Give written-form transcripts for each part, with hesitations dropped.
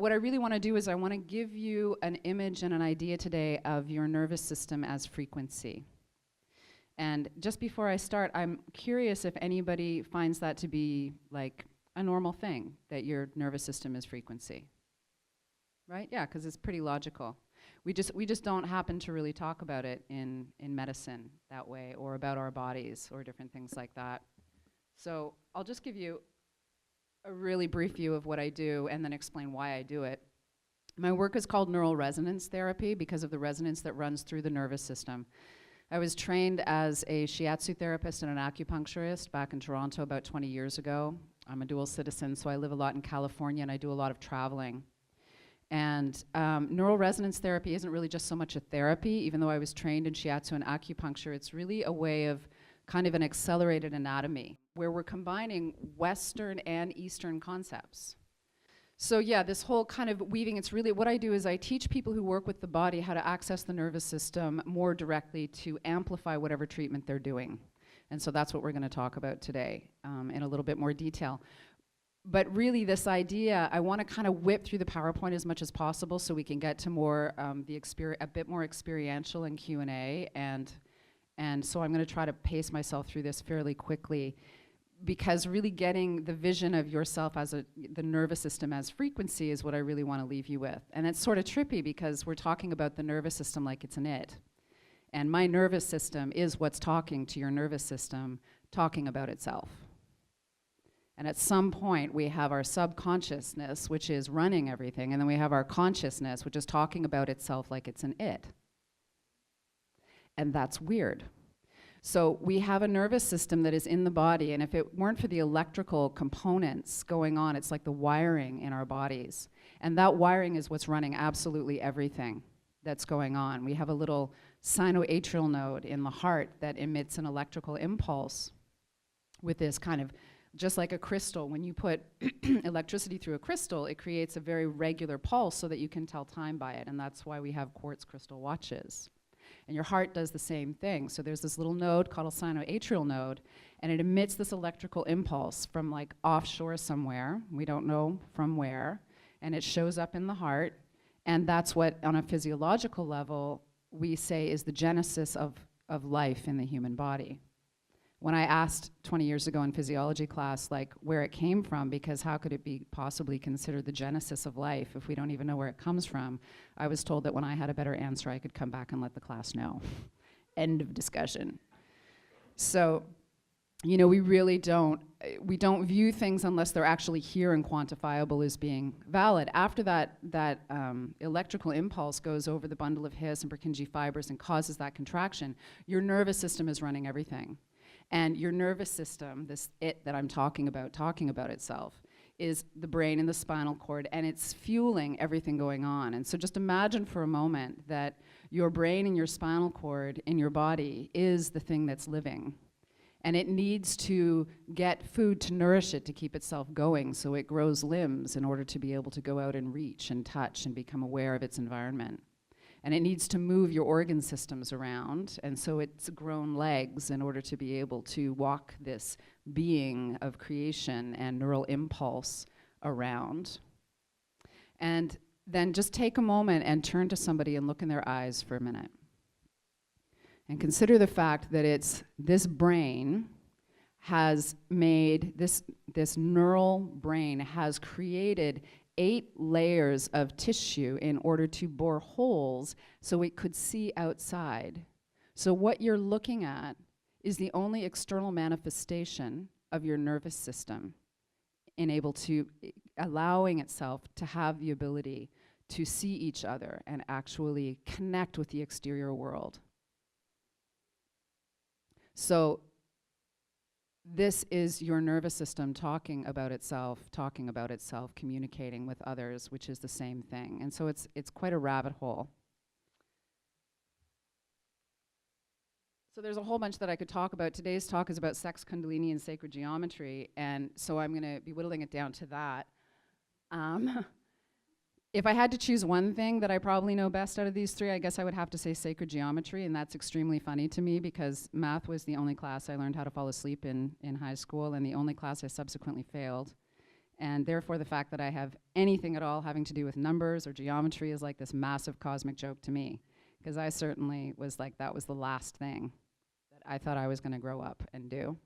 what I really want to do is I want to give you an image and an idea today of your nervous system as frequency. And just before I start, I'm curious if anybody finds that to be like a normal thing, that your nervous system is frequency. Right? Yeah, because it's pretty logical. We just don't happen to really talk about it in medicine that way, or about our bodies or different things like that. So I'll just give you a really brief view of what I do and then explain why I do it. My work is called neural resonance therapy because of the resonance that runs through the nervous system. I was trained as a shiatsu therapist and an acupuncturist back in Toronto about 20 years ago. I'm a dual citizen, so I live a lot in California and I do a lot of traveling. And neural resonance therapy isn't really just so much a therapy, even though I was trained in shiatsu and acupuncture. It's really a way of kind of an accelerated anatomy, where we're combining Western and Eastern concepts. So yeah, this whole kind of weaving, it's really, what I do is I teach people who work with the body how to access the nervous system more directly to amplify whatever treatment they're doing. And so that's what we're going to talk about today in a little bit more detail. But really this idea, I want to kind of whip through the PowerPoint as much as possible so we can get to more, a bit more experiential and Q&A. And so I'm going to try to pace myself through this fairly quickly, because really getting the vision of yourself as the nervous system as frequency is what I really want to leave you with. And it's sort of trippy because we're talking about the nervous system like it's an it. And my nervous system is what's talking to your nervous system, talking about itself. And at some point, we have our subconsciousness, which is running everything, and then we have our consciousness, which is talking about itself like it's an it. And that's weird. So we have a nervous system that is in the body, and if it weren't for the electrical components going on, it's like the wiring in our bodies. And that wiring is what's running absolutely everything that's going on. We have a little sinoatrial node in the heart that emits an electrical impulse with this kind of, just like a crystal, when you put electricity through a crystal, it creates a very regular pulse so that you can tell time by it, and that's why we have quartz crystal watches. And your heart does the same thing. So there's this little node called a sinoatrial node, and it emits this electrical impulse from like offshore somewhere, we don't know from where, and it shows up in the heart, and that's what, on a physiological level, we say is the genesis of life in the human body. When I asked 20 years ago in physiology class, like, where it came from, because how could it be possibly considered the genesis of life if we don't even know where it comes from, I was told that when I had a better answer, I could come back and let the class know. End of discussion. So, you know, we really don't view things unless they're actually here and quantifiable as being valid. After that electrical impulse goes over the bundle of His and Purkinje fibers and causes that contraction, your nervous system is running everything. And your nervous system, this it that I'm talking about itself, is the brain and the spinal cord, and it's fueling everything going on. And so just imagine for a moment that your brain and your spinal cord in your body is the thing that's living. And it needs to get food to nourish it to keep itself going, so it grows limbs in order to be able to go out and reach and touch and become aware of its environment. And it needs to move your organ systems around, and so it's grown legs in order to be able to walk this being of creation and neural impulse around. And then just take a moment and turn to somebody and look in their eyes for a minute. And consider the fact that it's this brain has made, this neural brain has created 8 layers of tissue in order to bore holes so it could see outside. So what you're looking at is the only external manifestation of your nervous system, allowing itself to have the ability to see each other and actually connect with the exterior world. So this is your nervous system talking about itself, communicating with others, which is the same thing. And so it's quite a rabbit hole. So there's a whole bunch that I could talk about. Today's talk is about sex, Kundalini, and sacred geometry, and so I'm going to be whittling it down to that. If I had to choose one thing that I probably know best out of these 3, I guess I would have to say sacred geometry, and that's extremely funny to me because math was the only class I learned how to fall asleep in high school, and the only class I subsequently failed. And therefore, the fact that I have anything at all having to do with numbers or geometry is like this massive cosmic joke to me. Because I certainly was like, that was the last thing that I thought I was going to grow up and do.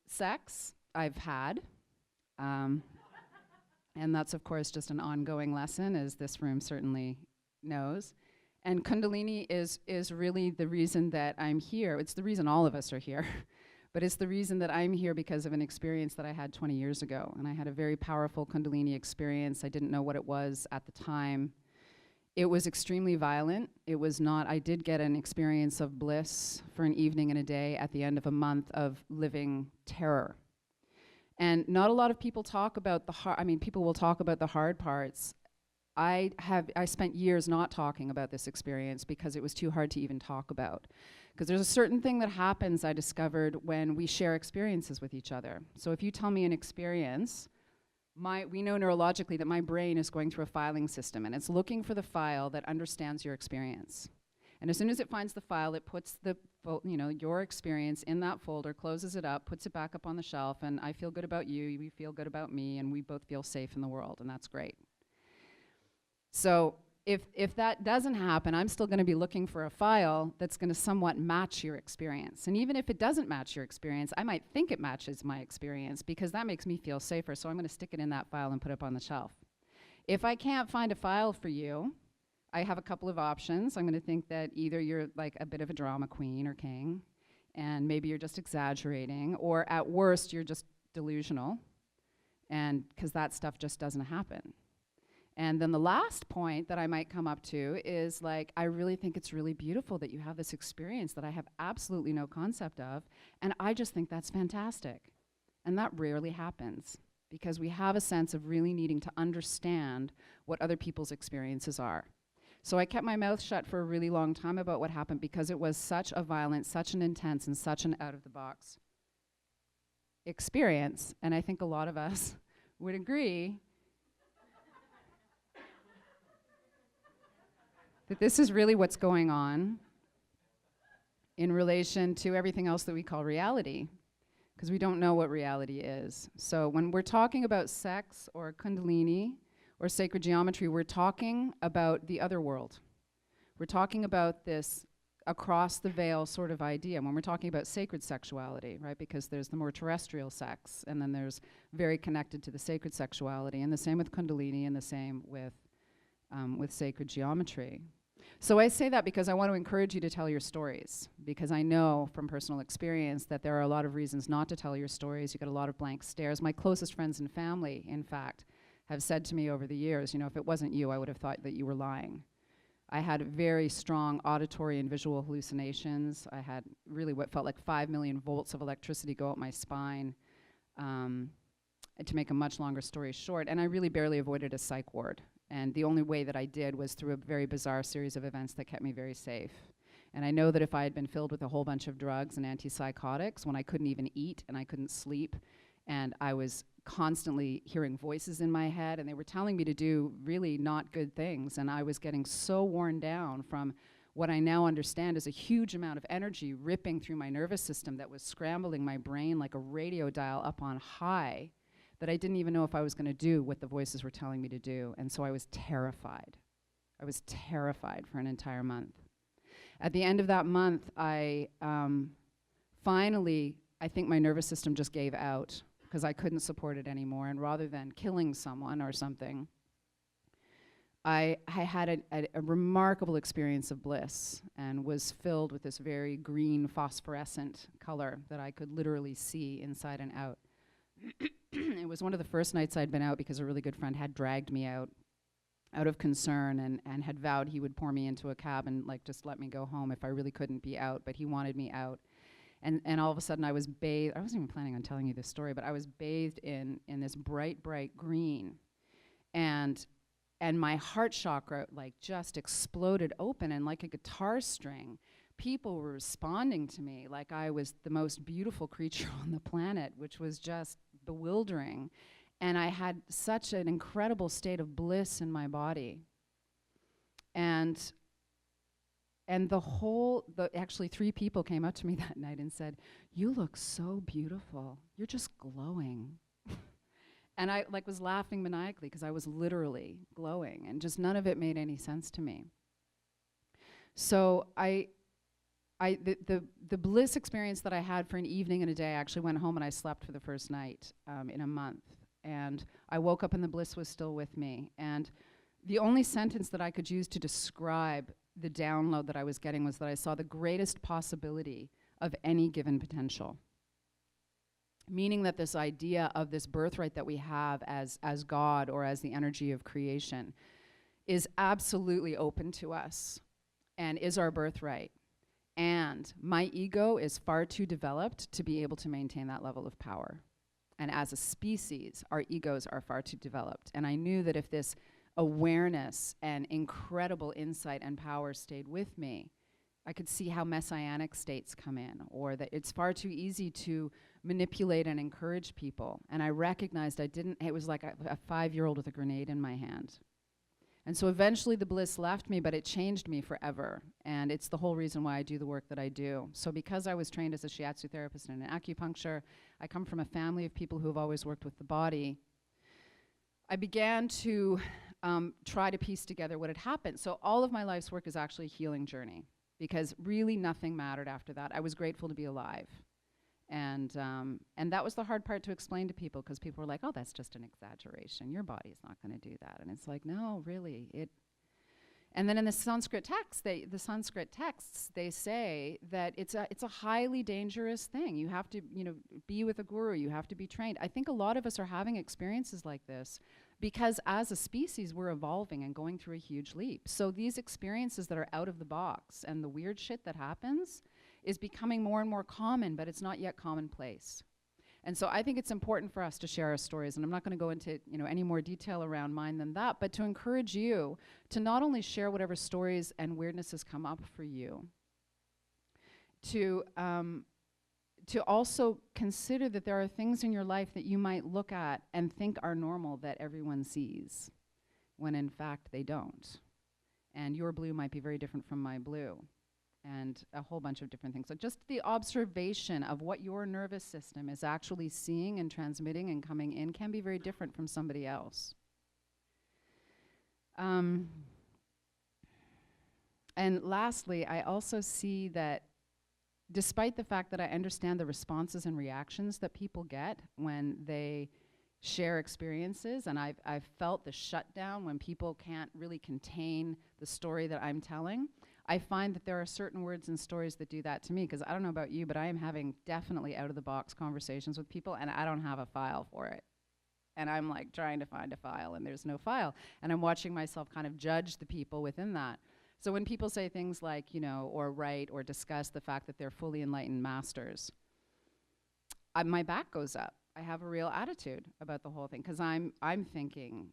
Sex, I've had. And that's, of course, just an ongoing lesson, as this room certainly knows. And Kundalini is really the reason that I'm here. It's the reason all of us are here. But it's the reason that I'm here because of an experience that I had 20 years ago. And I had a very powerful Kundalini experience. I didn't know what it was at the time. It was extremely violent. It was not, I did get an experience of bliss for an evening and a day at the end of a month of living terror. And not a lot of people talk about the hard, I mean, people will talk about the hard parts. I spent years not talking about this experience because it was too hard to even talk about. Because there's a certain thing that happens, I discovered, when we share experiences with each other. So if you tell me an experience, we know neurologically that my brain is going through a filing system, and it's looking for the file that understands your experience. And as soon as it finds the file, it puts your experience in that folder, closes it up, puts it back up on the shelf, and I feel good about you, you feel good about me, and we both feel safe in the world, and that's great. So if that doesn't happen, I'm still going to be looking for a file that's going to somewhat match your experience. And even if it doesn't match your experience, I might think it matches my experience because that makes me feel safer, so I'm going to stick it in that file and put it up on the shelf. If I can't find a file for you, I have a couple of options. I'm going to think that either you're like a bit of a drama queen or king, and maybe you're just exaggerating, or at worst, you're just delusional, and because that stuff just doesn't happen. And then the last point that I might come up to is like, I really think it's really beautiful that you have this experience that I have absolutely no concept of, and I just think that's fantastic. And that rarely happens because we have a sense of really needing to understand what other people's experiences are. So I kept my mouth shut for a really long time about what happened because it was such a violent, such an intense, and such an out-of-the-box experience. And I think a lot of us would agree that this is really what's going on in relation to everything else that we call reality, because we don't know what reality is. So when we're talking about sex or Kundalini or sacred geometry, we're talking about the other world. We're talking about this across the veil sort of idea when we're talking about sacred sexuality, right? Because there's the more terrestrial sex, and then there's very connected to the sacred sexuality, and the same with Kundalini, and the same with sacred geometry. So I say that because I want to encourage you to tell your stories, because I know from personal experience that there are a lot of reasons not to tell your stories. You get a lot of blank stares. My closest friends and family, in fact, have said to me over the years, if it wasn't you, I would have thought that you were lying. I had very strong auditory and visual hallucinations. I had really what felt like 5 million volts of electricity go up my spine, to make a much longer story short, and I really barely avoided a psych ward. And the only way that I did was through a very bizarre series of events that kept me very safe. And I know that if I had been filled with a whole bunch of drugs and antipsychotics, when I couldn't even eat and I couldn't sleep, and I was constantly hearing voices in my head, and they were telling me to do really not good things, and I was getting so worn down from what I now understand is a huge amount of energy ripping through my nervous system that was scrambling my brain like a radio dial up on high, that I didn't even know if I was going to do what the voices were telling me to do. And so I was terrified. I was terrified for an entire month. At the end of that month, I finally, I think my nervous system just gave out because I couldn't support it anymore. And rather than killing someone or something, I had a remarkable experience of bliss and was filled with this very green phosphorescent color that I could literally see inside and out. It was one of the first nights I'd been out because a really good friend had dragged me out of concern and had vowed he would pour me into a cab and like just let me go home if I really couldn't be out, but he wanted me out. And all of a sudden I was bathed, I wasn't even planning on telling you this story, but I was bathed in this bright, bright green. And my heart chakra like just exploded open, and like a guitar string, people were responding to me like I was the most beautiful creature on the planet, which was just bewildering. And I had such an incredible state of bliss in my body. And actually 3 people came up to me that night and said, "You look so beautiful. You're just glowing." And I like was laughing maniacally because I was literally glowing, and just none of it made any sense to me. So the bliss experience that I had for an evening and a day, I actually went home and I slept for the first night in a month. And I woke up and the bliss was still with me. And the only sentence that I could use to describe the download that I was getting was that I saw the greatest possibility of any given potential. Meaning that this idea of this birthright that we have as God or as the energy of creation is absolutely open to us and is our birthright. And my ego is far too developed to be able to maintain that level of power. And as a species, our egos are far too developed. And I knew that if this awareness and incredible insight and power stayed with me, I could see how messianic states come in, or that it's far too easy to manipulate and encourage people. And I recognized it was like a 5-year-old with a grenade in my hand. And so eventually the bliss left me, but it changed me forever. And it's the whole reason why I do the work that I do. So because I was trained as a shiatsu therapist and an acupuncture, I come from a family of people who have always worked with the body. I began to try to piece together what had happened. So all of my life's work is actually a healing journey, because really nothing mattered after that. I was grateful to be alive. And that was the hard part to explain to people, because people were like, oh, that's just an exaggeration. Your body's not going to do that. And it's like, no, really. And then in the Sanskrit texts, they say that it's a highly dangerous thing. You have to, be with a guru. You have to be trained. I think a lot of us are having experiences like this because as a species, we're evolving and going through a huge leap. So these experiences that are out of the box and the weird shit that happens is becoming more and more common, but it's not yet commonplace. And so I think it's important for us to share our stories, and I'm not going to go into any more detail around mine than that, but to encourage you to not only share whatever stories and weirdnesses come up for you, to also consider that there are things in your life that you might look at and think are normal that everyone sees, when in fact they don't. And your blue might be very different from my blue, and a whole bunch of different things. So just the observation of what your nervous system is actually seeing and transmitting and coming in can be very different from somebody else. And lastly, I also see that despite the fact that I understand the responses and reactions that people get when they share experiences, and I've felt the shutdown when people can't really contain the story that I'm telling, I find that there are certain words and stories that do that to me, because I don't know about you, but I am having definitely out-of-the-box conversations with people, and I don't have a file for it. And I'm like trying to find a file, and there's no file. And I'm watching myself kind of judge the people within that. So when people say things like, or write or discuss the fact that they're fully enlightened masters, my back goes up. I have a real attitude about the whole thing, because I'm thinking,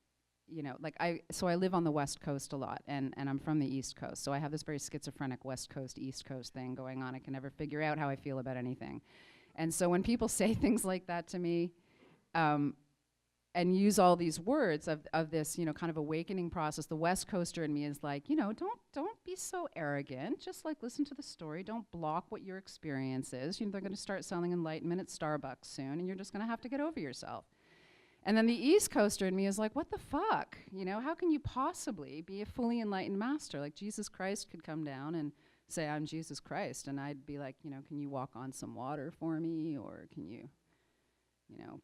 so I live on the West Coast a lot, and I'm from the East Coast. So I have this very schizophrenic West Coast, East Coast thing going on. I can never figure out how I feel about anything. And so when people say things like that to me, and use all these words of this, kind of awakening process, the West Coaster in me is like, don't be so arrogant. Just listen to the story. Don't block what your experience is. They're going to start selling enlightenment at Starbucks soon, and you're just going to have to get over yourself. And then the East Coaster in me is like, what the fuck? How can you possibly be a fully enlightened master? Like, Jesus Christ could come down and say, I'm Jesus Christ. And I'd be like, can you walk on some water for me? Or can you,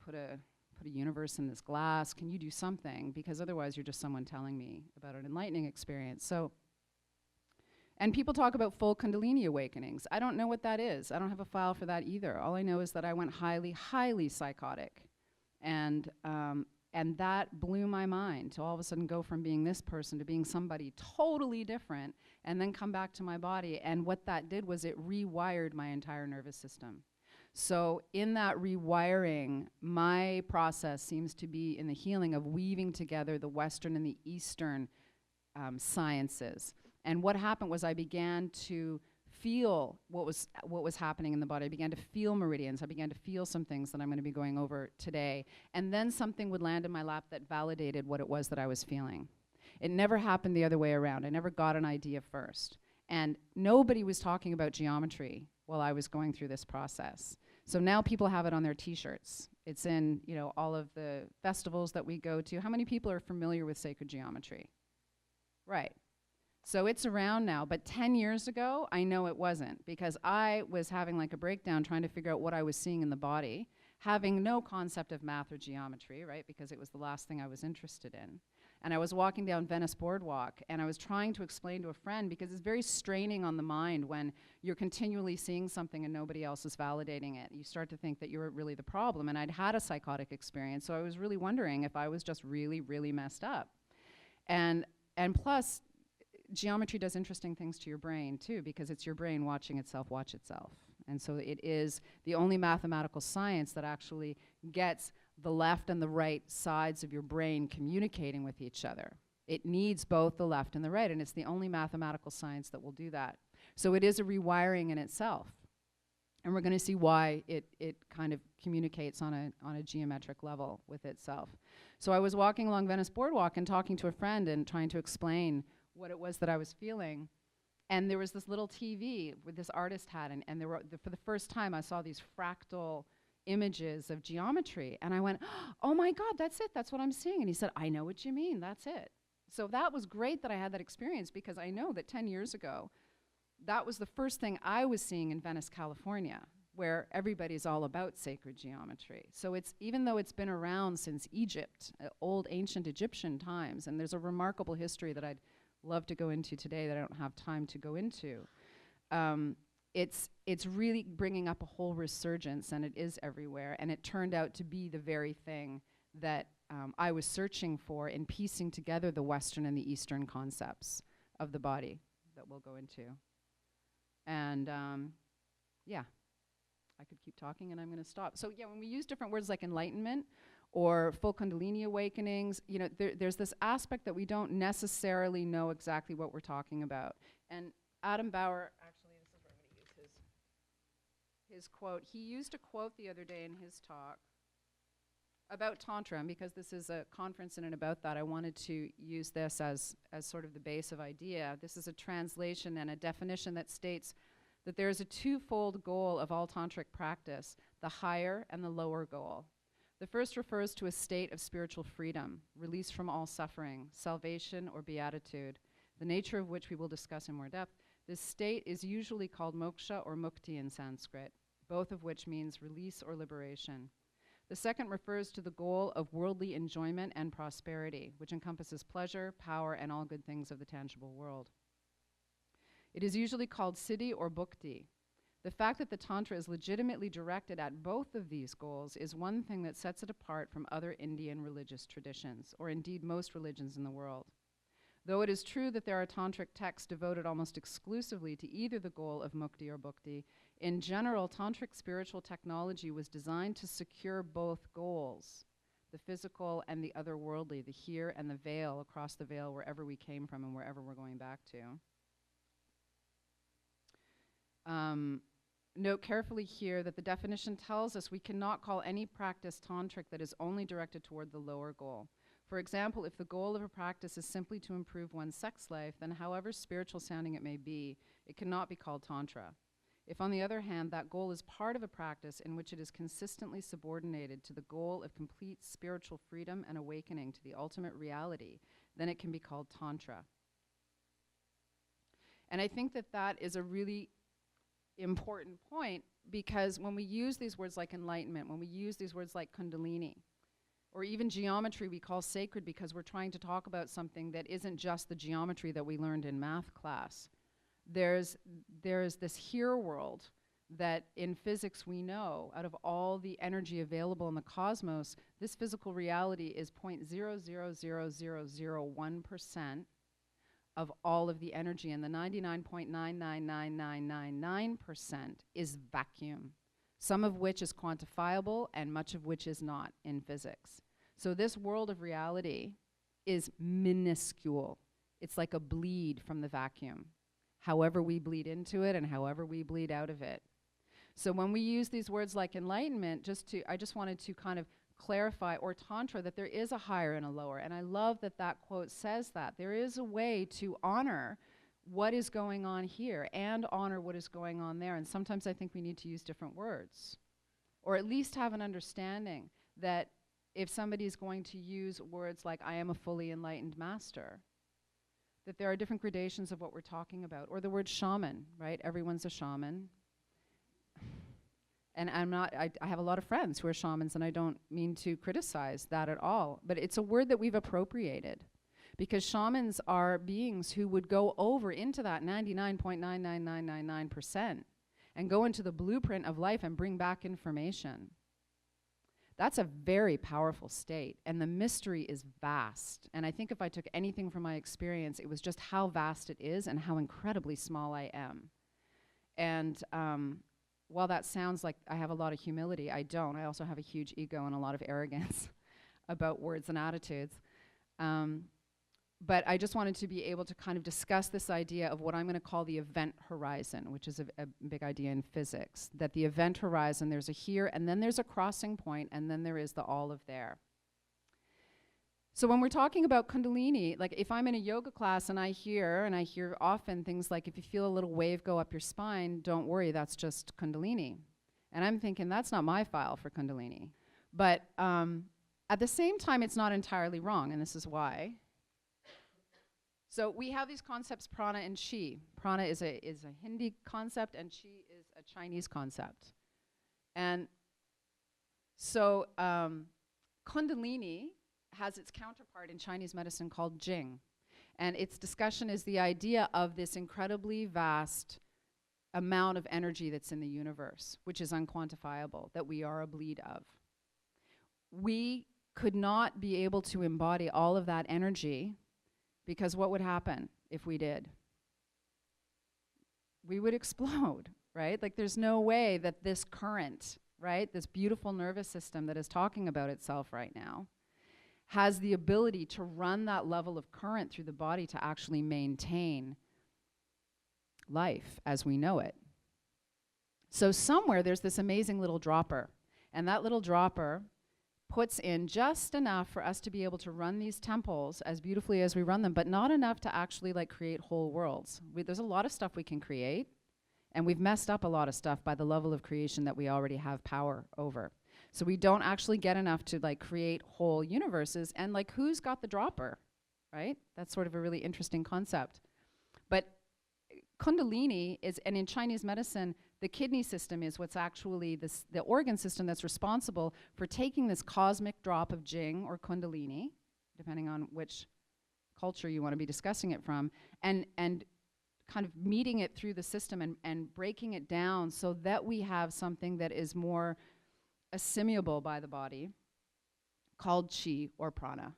put a universe in this glass? Can you do something? Because otherwise you're just someone telling me about an enlightening experience. So, and people talk about full Kundalini awakenings. I don't know what that is. I don't have a file for that either. All I know is that I went highly, highly psychotic. And that blew my mind to all of a sudden go from being this person to being somebody totally different, and then come back to my body. And what that did was it rewired my entire nervous system. So in that rewiring, my process seems to be in the healing of weaving together the Western and the Eastern sciences. And what happened was I began to feel what was happening in the body. I began to feel meridians. I began to feel some things that I'm going to be going over today. And then something would land in my lap that validated what it was that I was feeling. It never happened the other way around. I never got an idea first. And nobody was talking about geometry while I was going through this process. So now people have it on their t-shirts. It's in, you know, all of the festivals that we go to. How many people are familiar with sacred geometry? Right. So it's around now, but 10 years ago, I know it wasn't, because I was having like a breakdown trying to figure out what I was seeing in the body, having no concept of math or geometry, right? Because it was the last thing I was interested in. And I was walking down Venice Boardwalk, and I was trying to explain to a friend, because it's very straining on the mind when you're continually seeing something and nobody else is validating it. You start to think that you're really the problem. And I'd had a psychotic experience, so I was really wondering if I was just really, really messed up. And plus, geometry does interesting things to your brain too, because it's your brain watching itself watch itself. And so it is the only mathematical science that actually gets the left and the right sides of your brain communicating with each other. It needs both the left and the right, and it's the only mathematical science that will do that. So it is a rewiring in itself. And we're going to see why it kind of communicates on a geometric level with itself. So I was walking along Venice Boardwalk and talking to a friend and trying to explain what it was that I was feeling. And there was this little TV with this artist had, and there were, for the first time, I saw these fractal images of geometry. And I went, oh my God, that's it, that's what I'm seeing. And he said, I know what you mean, that's it. So that was great that I had that experience, because I know that 10 years ago, that was the first thing I was seeing in Venice, California, where everybody's all about sacred geometry. So it's, even though it's been around since Egypt, old ancient Egyptian times, and there's a remarkable history that I'd love to go into today that I don't have time to go into. It's really bringing up a whole resurgence, and it is everywhere. And it turned out to be the very thing that I was searching for in piecing together the Western and the Eastern concepts of the body that we'll go into. And yeah, I could keep talking and I'm going to stop. So yeah, when we use different words like enlightenment or full Kundalini awakenings, you know, there's this aspect that we don't necessarily know exactly what we're talking about. And Adam Bauer, actually, this is where I'm going to use his quote. He used a quote the other day in his talk about Tantra, and because this is a conference in and about that, I wanted to use this as sort of the base of idea. This is a translation and a definition that states that there is a twofold goal of all tantric practice, the higher and the lower goal. The first refers to a state of spiritual freedom, release from all suffering, salvation or beatitude, the nature of which we will discuss in more depth. This state is usually called moksha or mukti in Sanskrit, both of which means release or liberation. The second refers to the goal of worldly enjoyment and prosperity, which encompasses pleasure, power, and all good things of the tangible world. It is usually called siddhi or bhukti. The fact that the Tantra is legitimately directed at both of these goals is one thing that sets it apart from other Indian religious traditions, or indeed most religions in the world. Though it is true that there are tantric texts devoted almost exclusively to either the goal of mukti or bhukti, in general, tantric spiritual technology was designed to secure both goals, the physical and the otherworldly, the here and the veil, across the veil, wherever we came from and wherever we're going back to. Note carefully here that the definition tells us we cannot call any practice tantric that is only directed toward the lower goal. For example, if the goal of a practice is simply to improve one's sex life, then however spiritual sounding it may be, it cannot be called tantra. If, on the other hand, that goal is part of a practice in which it is consistently subordinated to the goal of complete spiritual freedom and awakening to the ultimate reality, then it can be called tantra. And I think that that is a really important point, because when we use these words like enlightenment, when we use these words like Kundalini, or even geometry we call sacred because we're trying to talk about something that isn't just the geometry that we learned in math class. There's this here world that in physics we know, out of all the energy available in the cosmos, this physical reality is 0.0000001% of all of the energy, and the 99.999999% is vacuum, some of which is quantifiable and much of which is not in physics. So this world of reality is minuscule. It's like a bleed from the vacuum, however we bleed into it and however we bleed out of it. So when we use these words like enlightenment, I just wanted to kind of clarify, or tantra, that there is a higher and a lower. And I love that that quote says that. There is a way to honor what is going on here and honor what is going on there. And sometimes I think we need to use different words. or at least have an understanding that if somebody is going to use words like, I am a fully enlightened master, that there are different gradations of what we're talking about. Or the word shaman, right? Everyone's a shaman. And I have a lot of friends who are shamans, and I don't mean to criticize that at all, but it's a word that we've appropriated. Because shamans are beings who would go over into that 99.99999% and go into the blueprint of life and bring back information. That's a very powerful state, and the mystery is vast. And I think if I took anything from my experience, it was just how vast it is and how incredibly small I am. And while that sounds like I have a lot of humility, I don't. I also have a huge ego and a lot of arrogance about words and attitudes. But I just wanted to be able to kind of discuss this idea of what I'm going to call the event horizon, which is a big idea in physics. That the event horizon, there's a here, and then there's a crossing point, and then there is the all of there. So when we're talking about Kundalini, like if I'm in a yoga class and I hear often things like, if you feel a little wave go up your spine, don't worry, that's just Kundalini. And I'm thinking, that's not my file for Kundalini. But at the same time, it's not entirely wrong, and this is why. So we have these concepts, prana and chi. Prana is a Hindi concept, and chi is a Chinese concept. And so Kundalini has its counterpart in Chinese medicine called Jing. And its discussion is the idea of this incredibly vast amount of energy that's in the universe, which is unquantifiable, that we are a bleed of. We could not be able to embody all of that energy, because what would happen if we did? We would explode, right? Like there's no way that this current, right, this beautiful nervous system that is talking about itself right now, has the ability to run that level of current through the body to actually maintain life as we know it. So somewhere there's this amazing little dropper, and that little dropper puts in just enough for us to be able to run these temples as beautifully as we run them, but not enough to actually like create whole worlds. There's a lot of stuff we can create, and we've messed up a lot of stuff by the level of creation that we already have power over. So we don't actually get enough to like create whole universes, and like who's got the dropper, right? That's sort of a really interesting concept. But Kundalini is, and in Chinese medicine, the kidney system is what's actually the organ system that's responsible for taking this cosmic drop of Jing or Kundalini, depending on which culture you want to be discussing it from, and kind of meeting it through the system and breaking it down so that we have something that is more assimilable by the body, called chi or prana,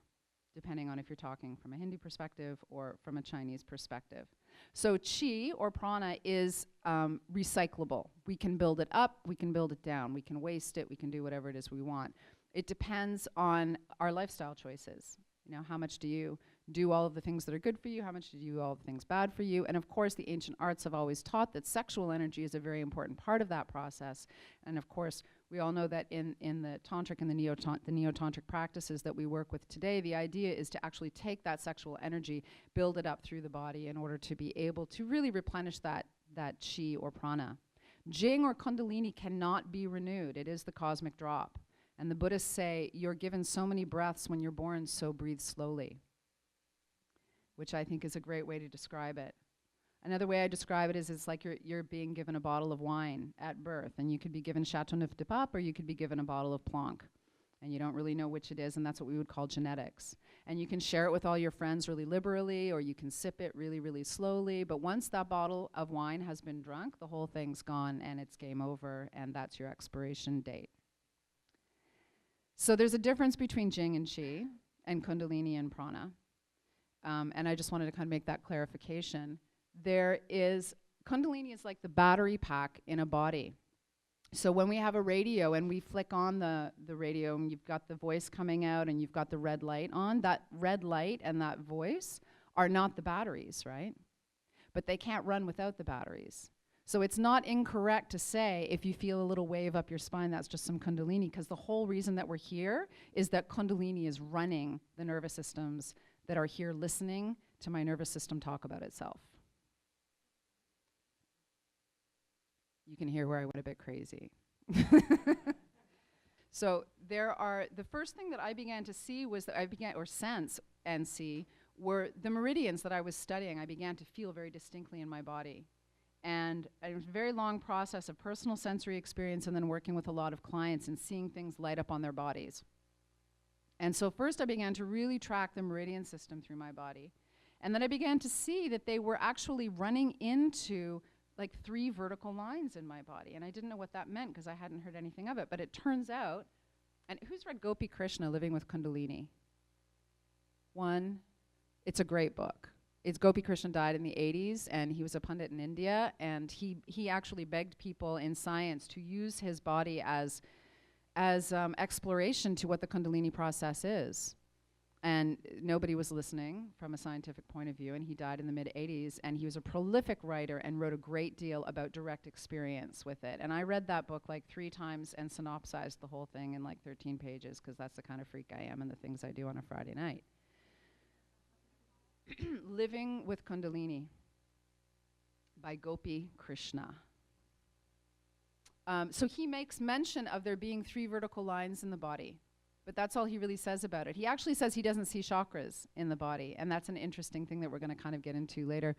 depending on if you're talking from a Hindi perspective or from a Chinese perspective. So chi or prana is recyclable. We can build it up, we can build it down, we can waste it, we can do whatever it is we want. It depends on our lifestyle choices. You know, how much do you do all of the things that are good for you? How much do you do all of the things bad for you? And of course, the ancient arts have always taught that sexual energy is a very important part of that process. And of course, we all know that in the Tantric and the Neo-Tantric practices that we work with today, the idea is to actually take that sexual energy, build it up through the body in order to be able to really replenish that chi or prana. Jing or Kundalini cannot be renewed. It is the cosmic drop. And the Buddhists say, you're given so many breaths when you're born, so breathe slowly, which I think is a great way to describe it. Another way I describe it is it's like you're being given a bottle of wine at birth, and you could be given Chateauneuf de Pape, or you could be given a bottle of Planck, and you don't really know which it is, and that's what we would call genetics. And you can share it with all your friends really liberally, or you can sip it really, really slowly, but once that bottle of wine has been drunk, the whole thing's gone, and it's game over, and that's your expiration date. So there's a difference between Jing and Qi, and Kundalini and Prana. And I just wanted to kind of make that clarification. Kundalini is like the battery pack in a body. So when we have a radio and we flick on the radio and you've got the voice coming out and you've got the red light on, that red light and that voice are not the batteries, right? But they can't run without the batteries. So it's not incorrect to say if you feel a little wave up your spine, that's just some Kundalini, because the whole reason that we're here is that Kundalini is running the nervous systems that are here listening to my nervous system talk about itself. You can hear where I went a bit crazy. So the first thing that I began to see was that sense and see, were the meridians that I was studying. I began to feel very distinctly in my body. And it was a very long process of personal sensory experience and then working with a lot of clients and seeing things light up on their bodies. And so first I began to really track the meridian system through my body. And then I began to see that they were actually running into like 3 vertical lines in my body. And I didn't know what that meant because I hadn't heard anything of it. But it turns out, and who's read Gopi Krishna, Living with Kundalini? One. It's a great book. It's Gopi Krishna died in the 80s, and he was a pundit in India, and he actually begged people in science to use his body as exploration to what the Kundalini process is. And nobody was listening from a scientific point of view, and he died in the mid-80s, and he was a prolific writer and wrote a great deal about direct experience with it. And I read that book like 3 times and synopsized the whole thing in like 13 pages, because that's the kind of freak I am and the things I do on a Friday night. Living with Kundalini by Gopi Krishna. So he makes mention of there being 3 vertical lines in the body, but that's all he really says about it. He actually says he doesn't see chakras in the body, and that's an interesting thing that we're going to kind of get into later.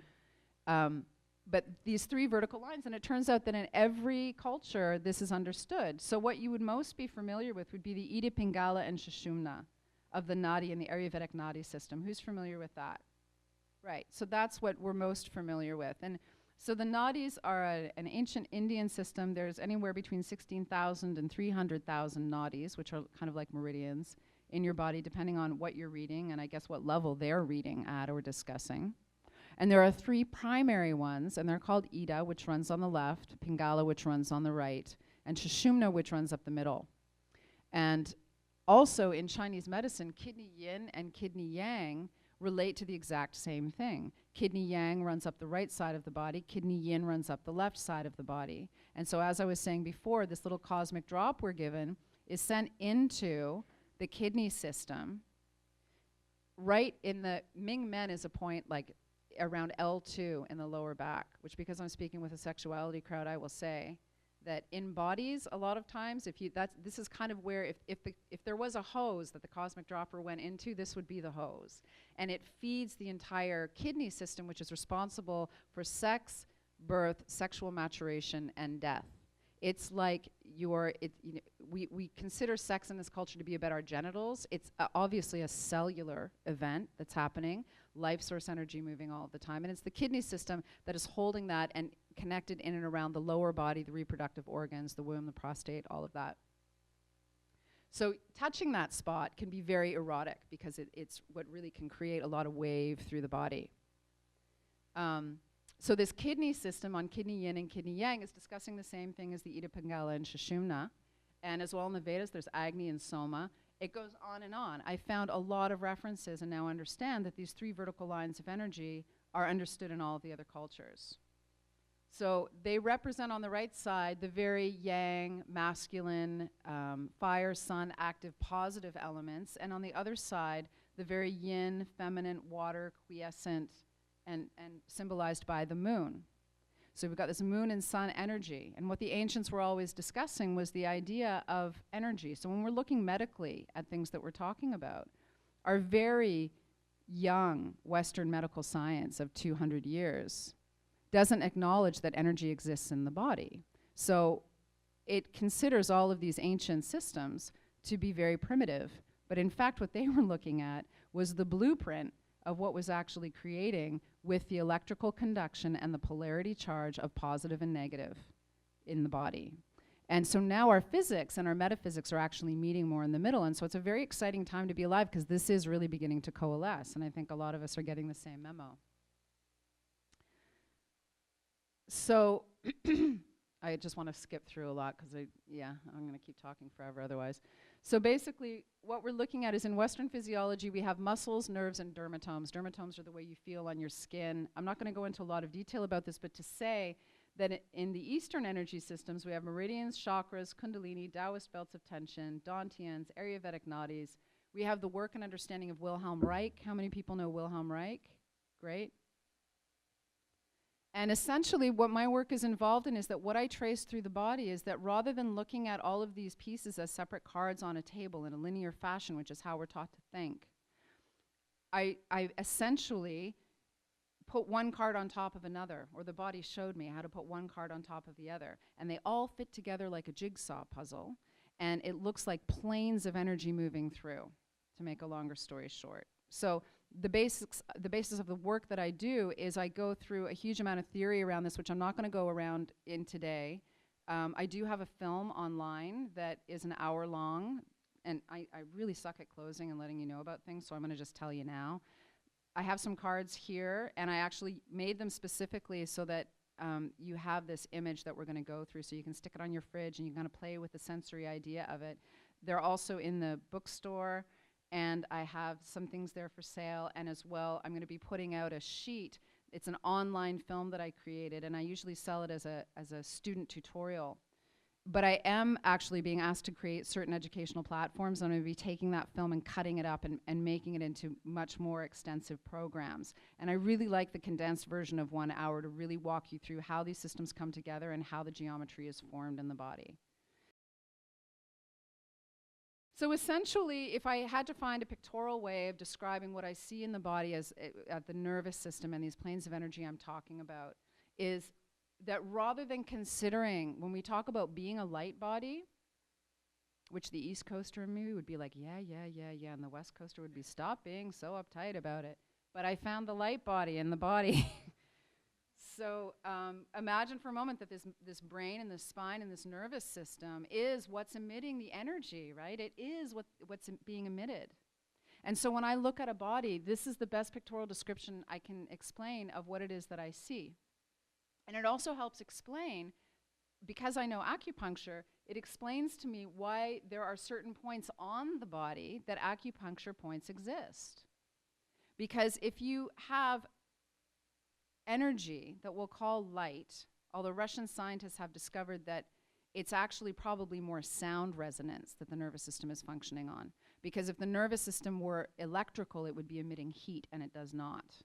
But these 3 vertical lines, and it turns out that in every culture this is understood. So what you would most be familiar with would be the Ida Pingala and Sushumna of the Nadi and the Ayurvedic Nadi system. Who's familiar with that? Right, so that's what we're most familiar with. And so the nadis are an ancient Indian system. There's anywhere between 16,000 and 300,000 nadis, which are kind of like meridians, in your body, depending on what you're reading and I guess what level they're reading at or discussing. And there are 3 primary ones, and they're called Ida, which runs on the left, Pingala, which runs on the right, and Sushumna, which runs up the middle. And also in Chinese medicine, kidney yin and kidney yang relate to the exact same thing. Kidney yang runs up the right side of the body, kidney yin runs up the left side of the body. And so as I was saying before, this little cosmic drop we're given is sent into the kidney system. Right in the Ming Men is a point like around L2 in the lower back, which because I'm speaking with a sexuality crowd, I will say that in bodies, a lot of times, this is kind of where if there was a hose that the cosmic dropper went into, this would be the hose. And it feeds the entire kidney system, which is responsible for sex, birth, sexual maturation, and death. It's like we consider sex in this culture to be about our genitals. It's obviously a cellular event that's happening, life source energy moving all the time. And it's the kidney system that is holding that and connected in and around the lower body, the reproductive organs, the womb, the prostate, all of that. So touching that spot can be very erotic because it's what really can create a lot of wave through the body. So this kidney system on kidney yin and kidney yang is discussing the same thing as the Ida Pingala and Sushumna. And as well in the Vedas, there's Agni and Soma. It goes on and on. I found a lot of references and now understand that these 3 vertical lines of energy are understood in all of the other cultures. So they represent on the right side the very yang, masculine, fire, sun, active, positive elements. And on the other side, the very yin, feminine, water, quiescent, and symbolized by the moon. So we've got this moon and sun energy. And what the ancients were always discussing was the idea of energy. So when we're looking medically at things that we're talking about, our very young Western medical science of 200 years doesn't acknowledge that energy exists in the body. So it considers all of these ancient systems to be very primitive. But in fact, what they were looking at was the blueprint of what was actually creating with the electrical conduction and the polarity charge of positive and negative in the body. And so now our physics and our metaphysics are actually meeting more in the middle. And so it's a very exciting time to be alive because this is really beginning to coalesce. And I think a lot of us are getting the same memo. So I just want to skip through a lot because I'm going to keep talking forever otherwise. So basically, what we're looking at is in Western physiology, we have muscles, nerves, and dermatomes. Dermatomes are the way you feel on your skin. I'm not going to go into a lot of detail about this, but to say that in the Eastern energy systems, we have meridians, chakras, Kundalini, Taoist belts of tension, Dantians, Ayurvedic nadis. We have the work and understanding of Wilhelm Reich. How many people know Wilhelm Reich? Great. And essentially what my work is involved in is that what I trace through the body is that rather than looking at all of these pieces as separate cards on a table in a linear fashion, which is how we're taught to think, I essentially put one card on top of another, or the body showed me how to put one card on top of the other. And they all fit together like a jigsaw puzzle. And it looks like planes of energy moving through, to make a longer story short. So the basis of the work that I do is I go through a huge amount of theory around this, which I'm not going to go around in today. I do have a film online that is an hour long, and I really suck at closing and letting you know about things, so I'm going to just tell you now. I have some cards here, and I actually made them specifically so that you have this image that we're going to go through, so you can stick it on your fridge and you kind of play with the sensory idea of it. They're also in the bookstore, and I have some things there for sale, and as well, I'm going to be putting out a sheet. It's an online film that I created, and I usually sell it as a student tutorial. But I am actually being asked to create certain educational platforms. I'm going to be taking that film and cutting it up and making it into much more extensive programs. And I really like the condensed version of 1 hour to really walk you through how these systems come together and how the geometry is formed in the body. So essentially, if I had to find a pictorial way of describing what I see in the body as at the nervous system and these planes of energy I'm talking about, is that rather than considering, when we talk about being a light body, which the East Coaster in me would be like, yeah, and the West Coaster would be, stop being so uptight about it. But I found the light body in the body. So imagine for a moment that this brain and this spine and this nervous system is what's emitting the energy, right? It is what's being emitted. And so when I look at a body, this is the best pictorial description I can explain of what it is that I see. And it also helps explain, because I know acupuncture, it explains to me why there are certain points on the body that acupuncture points exist. Because if you have energy that we'll call light, although Russian scientists have discovered that it's actually probably more sound resonance that the nervous system is functioning on. Because if the nervous system were electrical, it would be emitting heat, and it does not.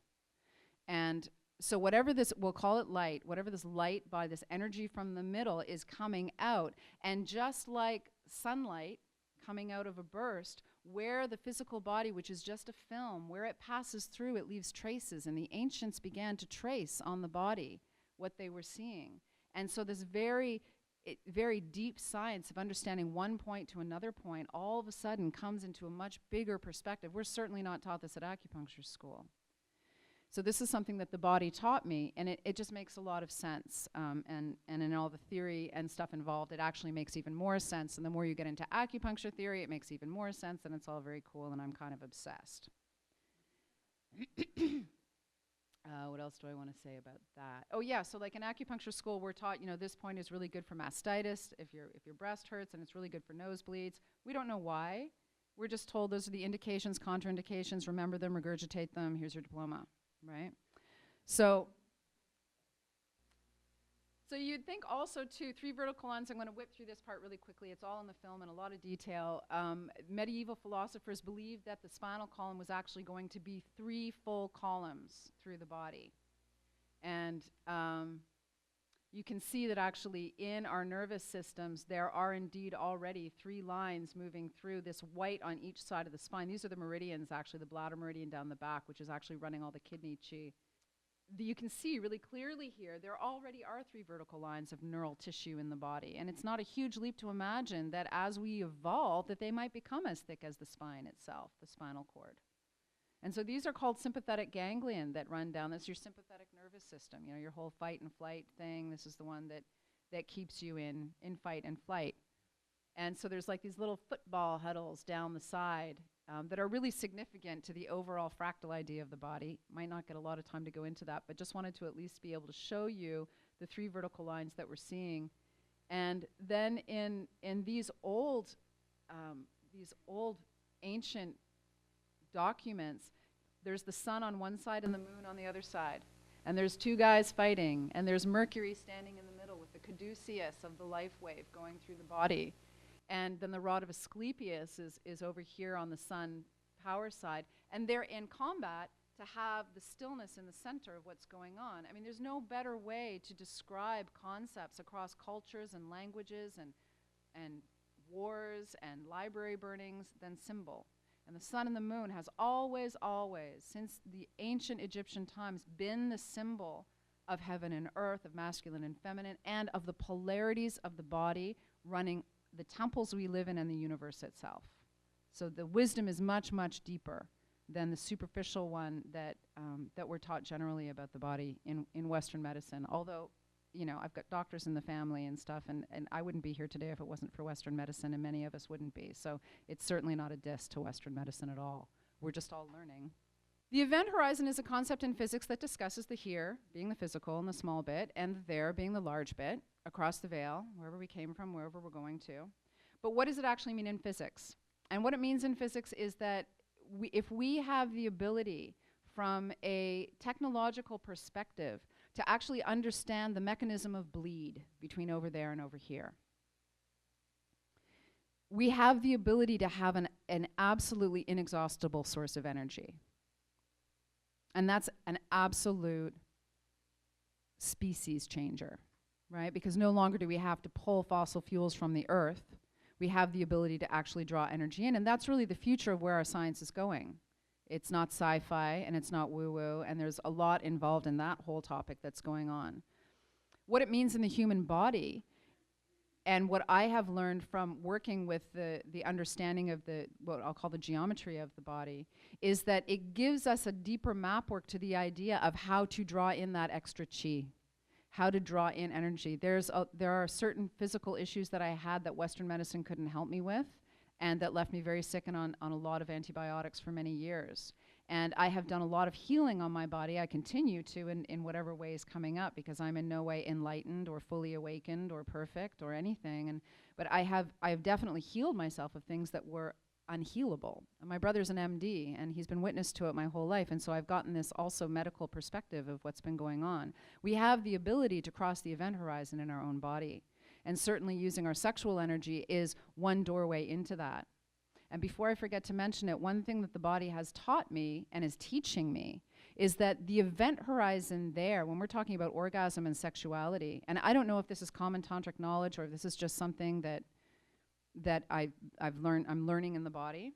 And so whatever this, we'll call it light, whatever this light by this energy from the middle is coming out, and just like sunlight coming out of a burst, where the physical body, which is just a film, where it passes through, it leaves traces, and the ancients began to trace on the body what they were seeing. And so this very deep science of understanding one point to another point all of a sudden comes into a much bigger perspective. We're certainly not taught this at acupuncture school. So this is something that the body taught me, and it just makes a lot of sense. And in all the theory and stuff involved, it actually makes even more sense. And the more you get into acupuncture theory, it makes even more sense, and it's all very cool, and I'm kind of obsessed. What else do I want to say about that? Oh yeah, so like in acupuncture school, we're taught, this point is really good for mastitis, if your breast hurts, and it's really good for nosebleeds. We don't know why. We're just told those are the indications, contraindications, remember them, regurgitate them, here's your diploma. Right? So you'd think also too, 3 vertical lines, I'm going to whip through this part really quickly. It's all in the film in a lot of detail. Medieval philosophers believed that the spinal column was actually going to be 3 full columns through the body. And you can see that actually in our nervous systems, there are indeed already 3 lines moving through this white on each side of the spine. These are the meridians, actually, the bladder meridian down the back, which is actually running all the kidney chi. You can see really clearly here, there already are 3 vertical lines of neural tissue in the body. And it's not a huge leap to imagine that as we evolve, that they might become as thick as the spine itself, the spinal cord. And so these are called sympathetic ganglion that run down. That's your sympathetic nervous system, your whole fight and flight thing. This is the one that keeps you in fight and flight. And so there's like these little football huddles down the side that are really significant to the overall fractal idea of the body. Might not get a lot of time to go into that, but just wanted to at least be able to show you the 3 vertical lines that we're seeing. And then in these old ancient documents, there's the sun on one side and the moon on the other side. And there's 2 guys fighting, and there's Mercury standing in the middle with the caduceus of the life wave going through the body. And then the rod of Asclepius is over here on the sun power side. And they're in combat to have the stillness in the center of what's going on. I mean, there's no better way to describe concepts across cultures and languages and wars and library burnings than symbol. And the sun and the moon has always, since the ancient Egyptian times, been the symbol of heaven and earth, of masculine and feminine, and of the polarities of the body running the temples we live in and the universe itself. So the wisdom is much, much deeper than the superficial one that we're taught generally about the body in Western medicine. Although, you know, I've got doctors in the family and stuff, and I wouldn't be here today if it wasn't for Western medicine, and many of us wouldn't be. So it's certainly not a diss to Western medicine at all. We're just all learning. The event horizon is a concept in physics that discusses the here being the physical and the small bit, and the there being the large bit, across the veil, wherever we came from, wherever we're going to. But what does it actually mean in physics? And what it means in physics is that if we have the ability from a technological perspective to actually understand the mechanism of bleed between over there and over here, we have the ability to have an absolutely inexhaustible source of energy. And that's an absolute species changer, right? Because no longer do we have to pull fossil fuels from the earth. We have the ability to actually draw energy in, and that's really the future of where our science is going. It's not sci-fi, and it's not woo-woo, and there's a lot involved in that whole topic that's going on. What it means in the human body, and what I have learned from working with the understanding of what I'll call the geometry of the body, is that it gives us a deeper map work to the idea of how to draw in that extra chi, how to draw in energy. There are certain physical issues that I had that Western medicine couldn't help me with, and that left me very sick and on a lot of antibiotics for many years. And I have done a lot of healing on my body. I continue to in whatever way is coming up, because I'm in no way enlightened or fully awakened or perfect or anything. But I have definitely healed myself of things that were unhealable. And my brother's an MD, and he's been witness to it my whole life, and so I've gotten this also medical perspective of what's been going on. We have the ability to cross the event horizon in our own body, and certainly using our sexual energy is one doorway into that. And before I forget to mention it, one thing that the body has taught me and is teaching me is that the event horizon there, when we're talking about orgasm and sexuality, and I don't know if this is common tantric knowledge or if this is just something that I'm learning in the body.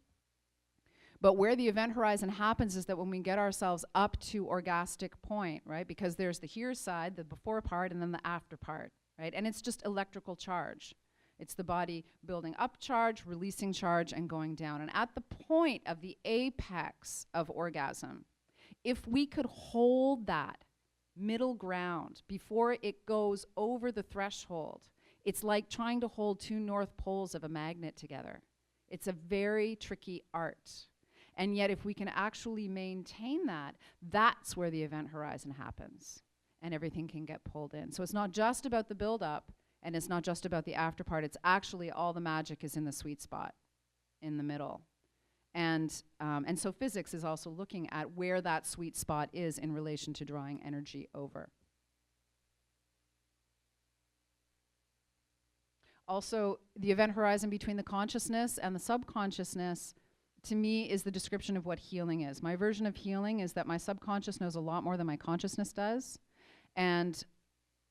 But where the event horizon happens is that when we get ourselves up to orgastic point, right? Because there's the here side, the before part, and then the after part, right? And it's just electrical charge. It's the body building up charge, releasing charge, and going down. And at the point of the apex of orgasm, if we could hold that middle ground before it goes over the threshold, it's like trying to hold two north poles of a magnet together. It's a very tricky art. And yet if we can actually maintain that, that's where the event horizon happens and everything can get pulled in. So it's not just about the build-up, and it's not just about the after part. It's actually all the magic is in the sweet spot, in the middle. And so physics is also looking at where that sweet spot is in relation to drawing energy over. Also, the event horizon between the consciousness and the subconsciousness, to me, is the description of what healing is. My version of healing is that my subconscious knows a lot more than my consciousness does. And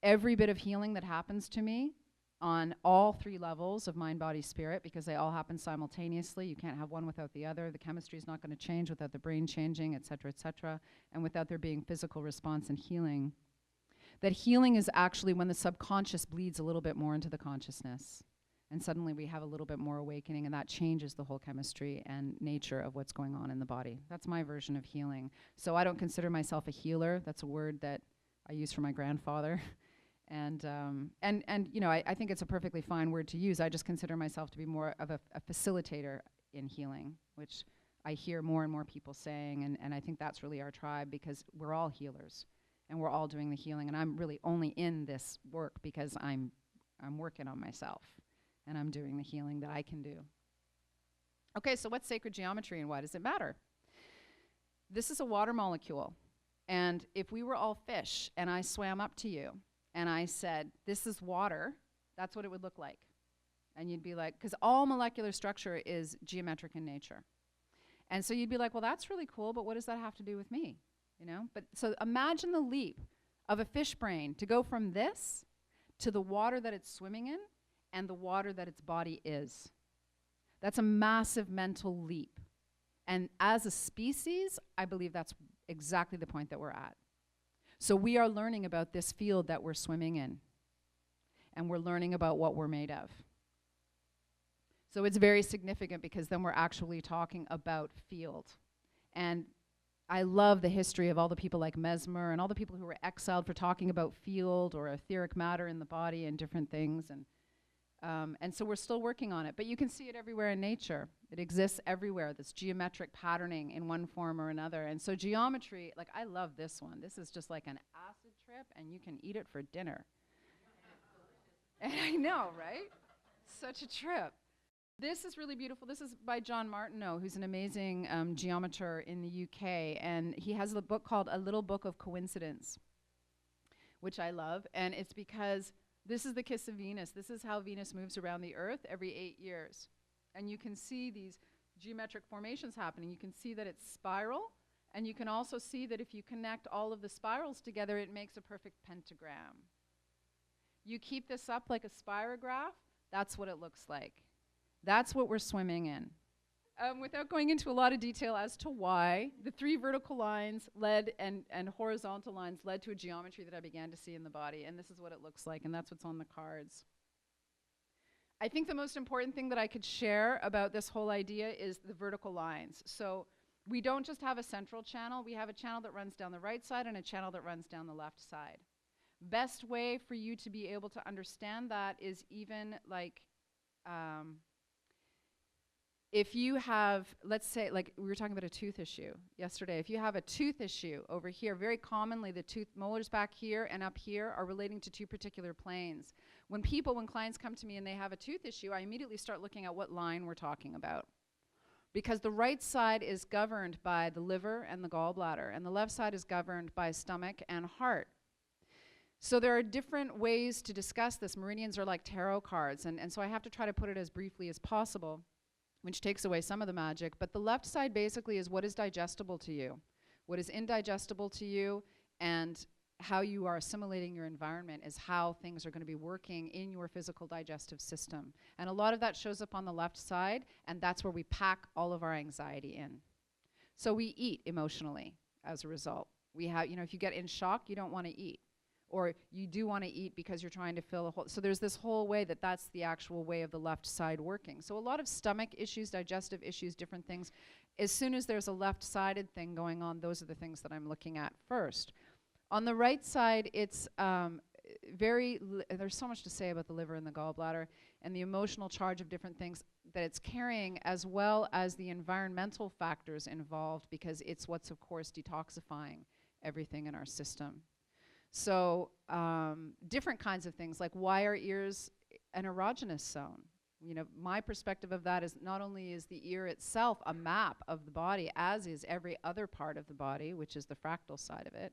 every bit of healing that happens to me on all three levels of mind, body, spirit, because they all happen simultaneously. You can't have one without the other. The chemistry is not going to change without the brain changing, et cetera, and without there being physical response and healing. That healing is actually when the subconscious bleeds a little bit more into the consciousness. And suddenly we have a little bit more awakening, and that changes the whole chemistry and nature of what's going on in the body. That's my version of healing. So I don't consider myself a healer. That's a word that I use for my grandfather. And you know, I think it's a perfectly fine word to use. I just consider myself to be more of a facilitator in healing, which I hear more and more people saying, and I think that's really our tribe, because we're all healers, and we're all doing the healing, and I'm really only in this work because I'm working on myself, and I'm doing the healing that I can do. Okay, so what's sacred geometry, and why does it matter? This is a water molecule, and if we were all fish, and I swam up to you, and I said, this is water, that's what it would look like. And you'd be like, because all molecular structure is geometric in nature. And so you'd be like, well, that's really cool, but what does that have to do with me? You know? But so imagine the leap of a fish brain to go from this to the water that it's swimming in and the water that its body is. That's a massive mental leap. And as a species, I believe that's exactly the point that we're at. So we are learning about this field that we're swimming in. And we're learning about what we're made of. So it's very significant because then we're actually talking about field. And I love the history of all the people like Mesmer and all the people who were exiled for talking about field or etheric matter in the body and different things. And so we're still working on it. But you can see it everywhere in nature. It exists everywhere, this geometric patterning in one form or another. And so geometry, like I love this one. This is just like an acid trip, and you can eat it for dinner. And I know, right? Such a trip. This is really beautiful. This is by John Martineau, who's an amazing geometer in the UK. And he has a book called A Little Book of Coincidence, which I love. And it's because this is the kiss of Venus. This is how Venus moves around the Earth every 8 years. And you can see these geometric formations happening. You can see that it's spiral. And you can also see that if you connect all of the spirals together, it makes a perfect pentagram. You keep this up like a spirograph, that's what it looks like. That's what we're swimming in. Without going into a lot of detail as to why, the 3 vertical lines led and horizontal lines led to a geometry that I began to see in the body, and this is what it looks like, and that's what's on the cards. I think the most important thing that I could share about this whole idea is the vertical lines. So we don't just have a central channel, we have a channel that runs down the right side and a channel that runs down the left side. Best way for you to be able to understand that is even like, if you have, let's say, like we were talking about a tooth issue yesterday. If you have a tooth issue over here, very commonly the tooth molars back here and up here are relating to 2 particular planes. When clients come to me and they have a tooth issue, I immediately start looking at what line we're talking about. Because the right side is governed by the liver and the gallbladder, and the left side is governed by stomach and heart. So there are different ways to discuss this. Meridians are like tarot cards, and so I have to try to put it as briefly as possible, which takes away some of the magic. But the left side basically is what is digestible to you, what is indigestible to you, and how you are assimilating your environment is how things are going to be working in your physical digestive system. And a lot of that shows up on the left side, and that's where we pack all of our anxiety in. So we eat emotionally as a result. We have, if you get in shock, you don't want to eat. Or you do want to eat because you're trying to fill a hole. So there's this whole way that's the actual way of the left side working. So a lot of stomach issues, digestive issues, different things, as soon as there's a left-sided thing going on, those are the things that I'm looking at first. On the right side, it's there's so much to say about the liver and the gallbladder and the emotional charge of different things that it's carrying, as well as the environmental factors involved, because it's what's, of course, detoxifying everything in our system. So different kinds of things, like why are ears an erogenous zone? My perspective of that is not only is the ear itself a map of the body, as is every other part of the body, which is the fractal side of it,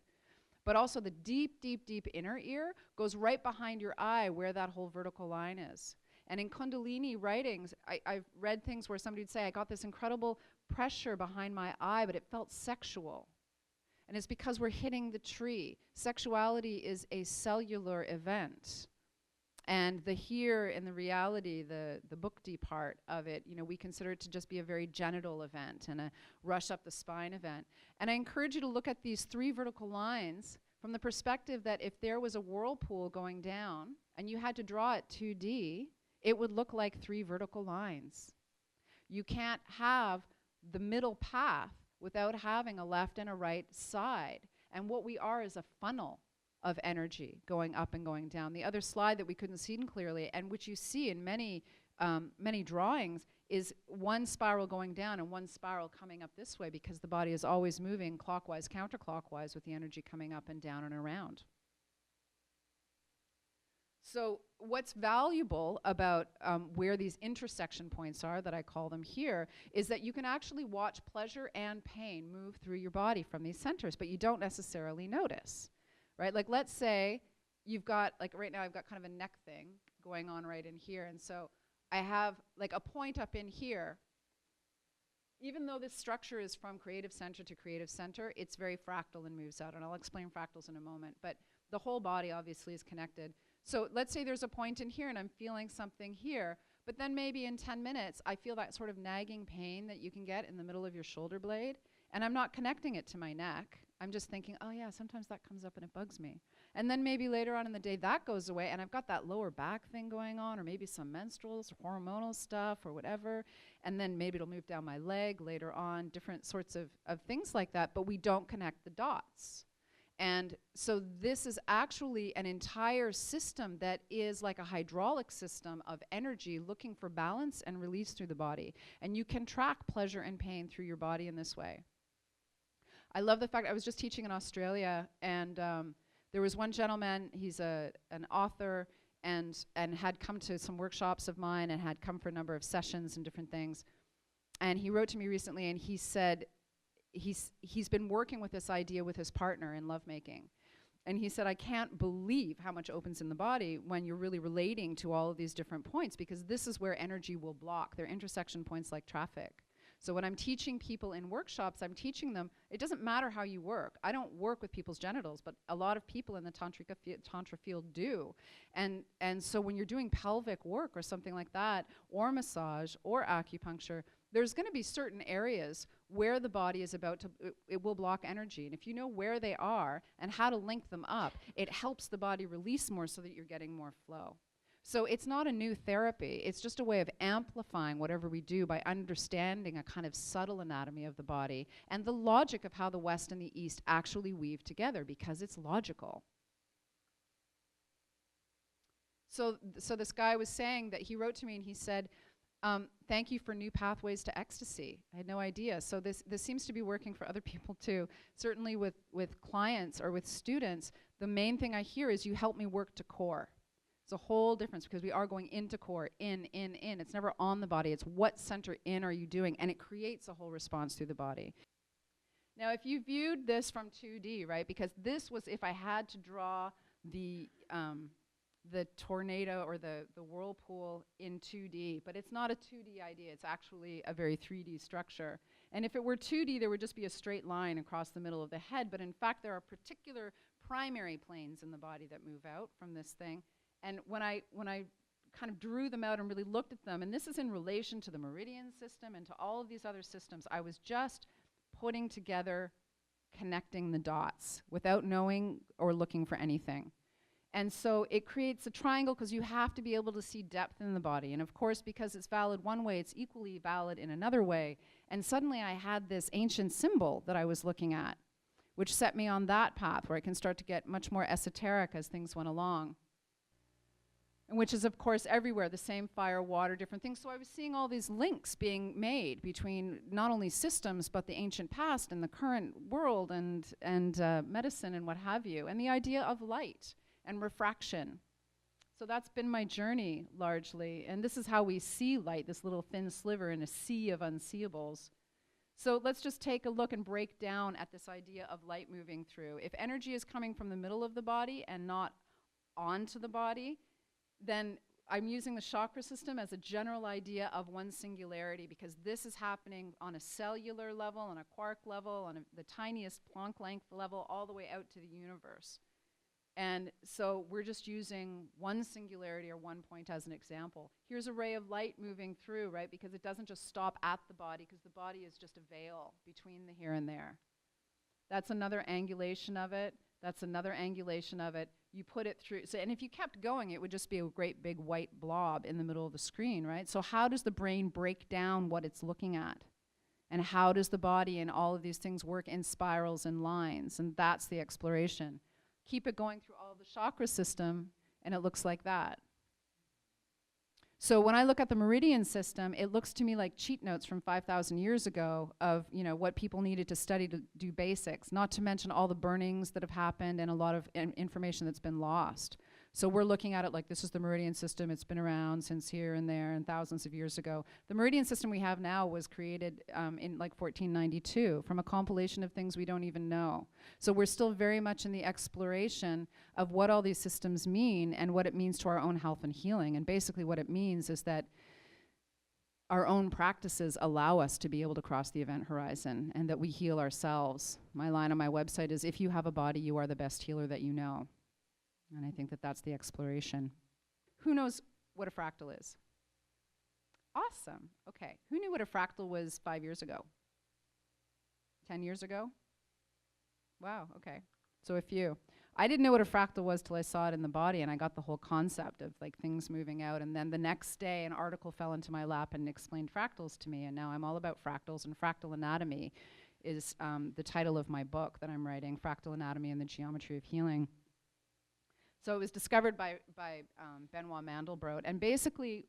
but also the deep, deep, deep inner ear goes right behind your eye where that whole vertical line is. And in Kundalini writings, I've read things where somebody would say, I got this incredible pressure behind my eye, but it felt sexual. And it's because we're hitting the tree. Sexuality is a cellular event. And the here and the reality, the bhukti part of it, we consider it to just be a very genital event and a rush up the spine event. And I encourage you to look at these 3 vertical lines from the perspective that if there was a whirlpool going down and you had to draw it 2D, it would look like 3 vertical lines. You can't have the middle path without having a left and a right side. And what we are is a funnel of energy going up and going down. The other slide that we couldn't see clearly, and which you see in many drawings, is one spiral going down and one spiral coming up this way, because the body is always moving clockwise, counterclockwise, with the energy coming up and down and around. So what's valuable about where these intersection points are, that I call them here, is that you can actually watch pleasure and pain move through your body from these centers, but you don't necessarily notice, right? Like let's say you've got, like right now I've got kind of a neck thing going on right in here, and so I have like a point up in here Even though this structure is from creative center to creative center, it's very fractal and moves out. And I'll explain fractals in a moment. But the whole body obviously is connected. So let's say there's a point in here and I'm feeling something here. But then maybe in 10 minutes, I feel that sort of nagging pain that you can get in the middle of your shoulder blade. And I'm not connecting it to my neck. I'm just thinking, oh yeah, sometimes that comes up and it bugs me. And then maybe later on in the day that goes away and I've got that lower back thing going on, or maybe some menstruals or hormonal stuff or whatever. And then maybe it'll move down my leg later on, different sorts of things like that, but we don't connect the dots. And so this is actually an entire system that is like a hydraulic system of energy looking for balance and release through the body. And you can track pleasure and pain through your body in this way. I love the fact I was just teaching in Australia, and there was one gentleman, he's an author, and had come to some workshops of mine and had come for a number of sessions and different things. And he wrote to me recently and he said he's been working with this idea with his partner in lovemaking. And he said, I can't believe how much opens in the body when you're really relating to all of these different points, because this is where energy will block. They're intersection points like traffic. So when I'm teaching people in workshops, I'm teaching them, it doesn't matter how you work. I don't work with people's genitals, but a lot of people in the Tantra field do. And so when you're doing pelvic work or something like that, or massage or acupuncture, there's going to be certain areas where the body is about to, it will block energy. And if you know where they are and how to link them up, it helps the body release more so that you're getting more flow. So it's not a new therapy. It's just a way of amplifying whatever we do by understanding a kind of subtle anatomy of the body and the logic of how the West and the East actually weave together, because it's logical. So this guy was saying that he wrote to me and he said, thank you for new pathways to ecstasy. I had no idea. So this seems to be working for other people too. Certainly with clients or with students, the main thing I hear is you help me work to core. It's a whole difference, because we are going into core, in. It's never on the body. It's what center in are you doing, and it creates a whole response through the body. Now, if you viewed this from 2D, right, because this was if I had to draw the tornado or the whirlpool in 2D, but it's not a 2D idea. It's actually a very 3D structure. And if it were 2D, there would just be a straight line across the middle of the head. But in fact, there are particular primary planes in the body that move out from this thing. And when I kind of drew them out and really looked at them, and this is in relation to the meridian system and to all of these other systems, I was just putting together, connecting the dots without knowing or looking for anything. And so it creates a triangle, because you have to be able to see depth in the body. And of course, because it's valid one way, it's equally valid in another way. And suddenly I had this ancient symbol that I was looking at, which set me on that path where I can start to get much more esoteric as things went along. And which is, of course, everywhere, the same fire, water, different things. So I was seeing all these links being made between not only systems, but the ancient past and the current world and medicine and what have you, and the idea of light and refraction. So that's been my journey, largely. And this is how we see light, this little thin sliver in a sea of unseeables. So let's just take a look and break down at this idea of light moving through. If energy is coming from the middle of the body and not onto the body, then I'm using the chakra system as a general idea of one singularity, because this is happening on a cellular level, on a quark level, on the tiniest Planck length level, all the way out to the universe. And so we're just using one singularity or one point as an example. Here's a ray of light moving through, right? Because it doesn't just stop at the body, because the body is just a veil between the here and there. That's another angulation of it. That's another angulation of it. You put it through. So, and if you kept going, it would just be a great big white blob in the middle of the screen, right? So how does the brain break down what it's looking at? And how does the body and all of these things work in spirals and lines? And that's the exploration. Keep it going through all the chakra system, and it looks like that. So when I look at the meridian system, it looks to me like cheat notes from 5,000 years ago of, you know, what people needed to study to do basics, not to mention all the burnings that have happened and a lot of information that's been lost. So we're looking at it like this is the meridian system. It's been around since here and there and thousands of years ago. The meridian system we have now was created in like 1492 from a compilation of things we don't even know. So we're still very much in the exploration of what all these systems mean and what it means to our own health and healing. And basically what it means is that our own practices allow us to be able to cross the event horizon and that we heal ourselves. My line on my website is, if you have a body, you are the best healer that you know. And I think that that's the exploration. Who knows what a fractal is? Awesome. Okay. Who knew what a fractal was 5 years ago? 10 years ago? Wow. Okay. So a few. I didn't know what a fractal was till I saw it in the body, and I got the whole concept of like things moving out. And then the next day, an article fell into my lap and explained fractals to me. And now I'm all about fractals, and fractal anatomy is the title of my book that I'm writing, Fractal Anatomy and the Geometry of Healing. So it was discovered by Benoit Mandelbrot. And basically,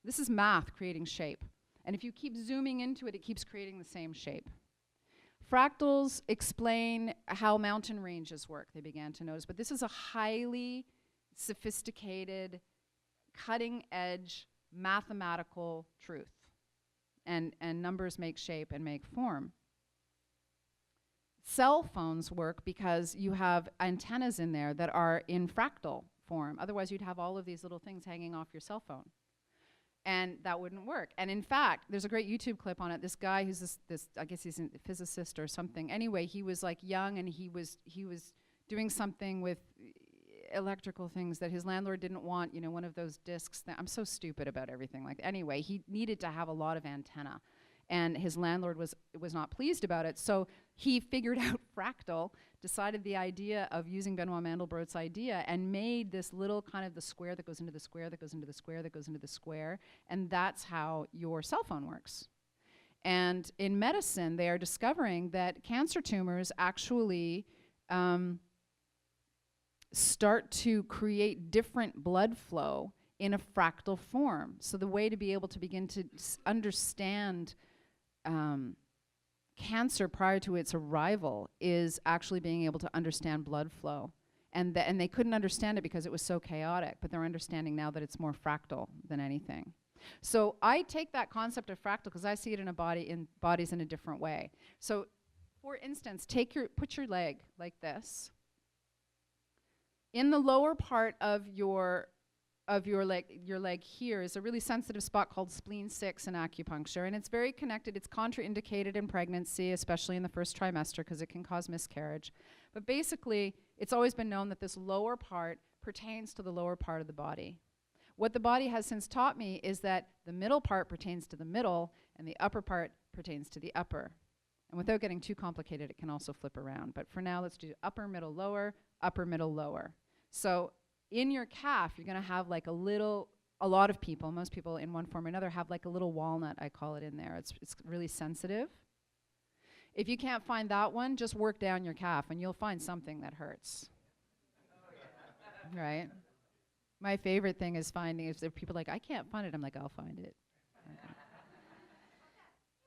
this is math creating shape. And if you keep zooming into it, it keeps creating the same shape. Fractals explain how mountain ranges work, they began to notice. But this is a highly sophisticated, cutting-edge mathematical truth. And numbers make shape and make form. Cell phones work because you have antennas in there that are in fractal form. Otherwise, you'd have all of these little things hanging off your cell phone. And that wouldn't work. And in fact, there's a great YouTube clip on it. This guy who's this I guess he's a physicist or something. Anyway, he was like young, and he was doing something with electrical things that his landlord didn't want, you know, one of those discs. I'm so stupid about everything like that. Anyway, he needed to have a lot of antenna. And his landlord was not pleased about it. So he figured out fractal, decided the idea of using Benoit Mandelbrot's idea, and made this little kind of the square that goes into the square, that goes into the square, that goes into the square. And that's how your cell phone works. And in medicine, they are discovering that cancer tumors actually start to create different blood flow in a fractal form. So the way to be able to begin to understand cancer prior to its arrival is actually being able to understand blood flow. And they couldn't understand it because it was so chaotic, but they're understanding now that it's more fractal than anything. So I take that concept of fractal because I see it in bodies in a different way. So for instance, put your leg like this. In the lower part of your leg here is a really sensitive spot called spleen 6 in acupuncture, and it's very connected. It's contraindicated in pregnancy, especially in the first trimester, because it can cause miscarriage. But basically, it's always been known that this lower part pertains to the lower part of the body. What the body has since taught me is that the middle part pertains to the middle, and the upper part pertains to the upper. And without getting too complicated, it can also flip around. But for now, let's do upper, middle, lower. So in your calf, you're going to have like a lot of people, most people in one form or another, have like a little walnut, I call it, in there. It's really sensitive. If you can't find that one, just work down your calf and you'll find something that hurts. Right? My favorite thing is finding, if there are people like, I can't find it, I'm like, I'll find it.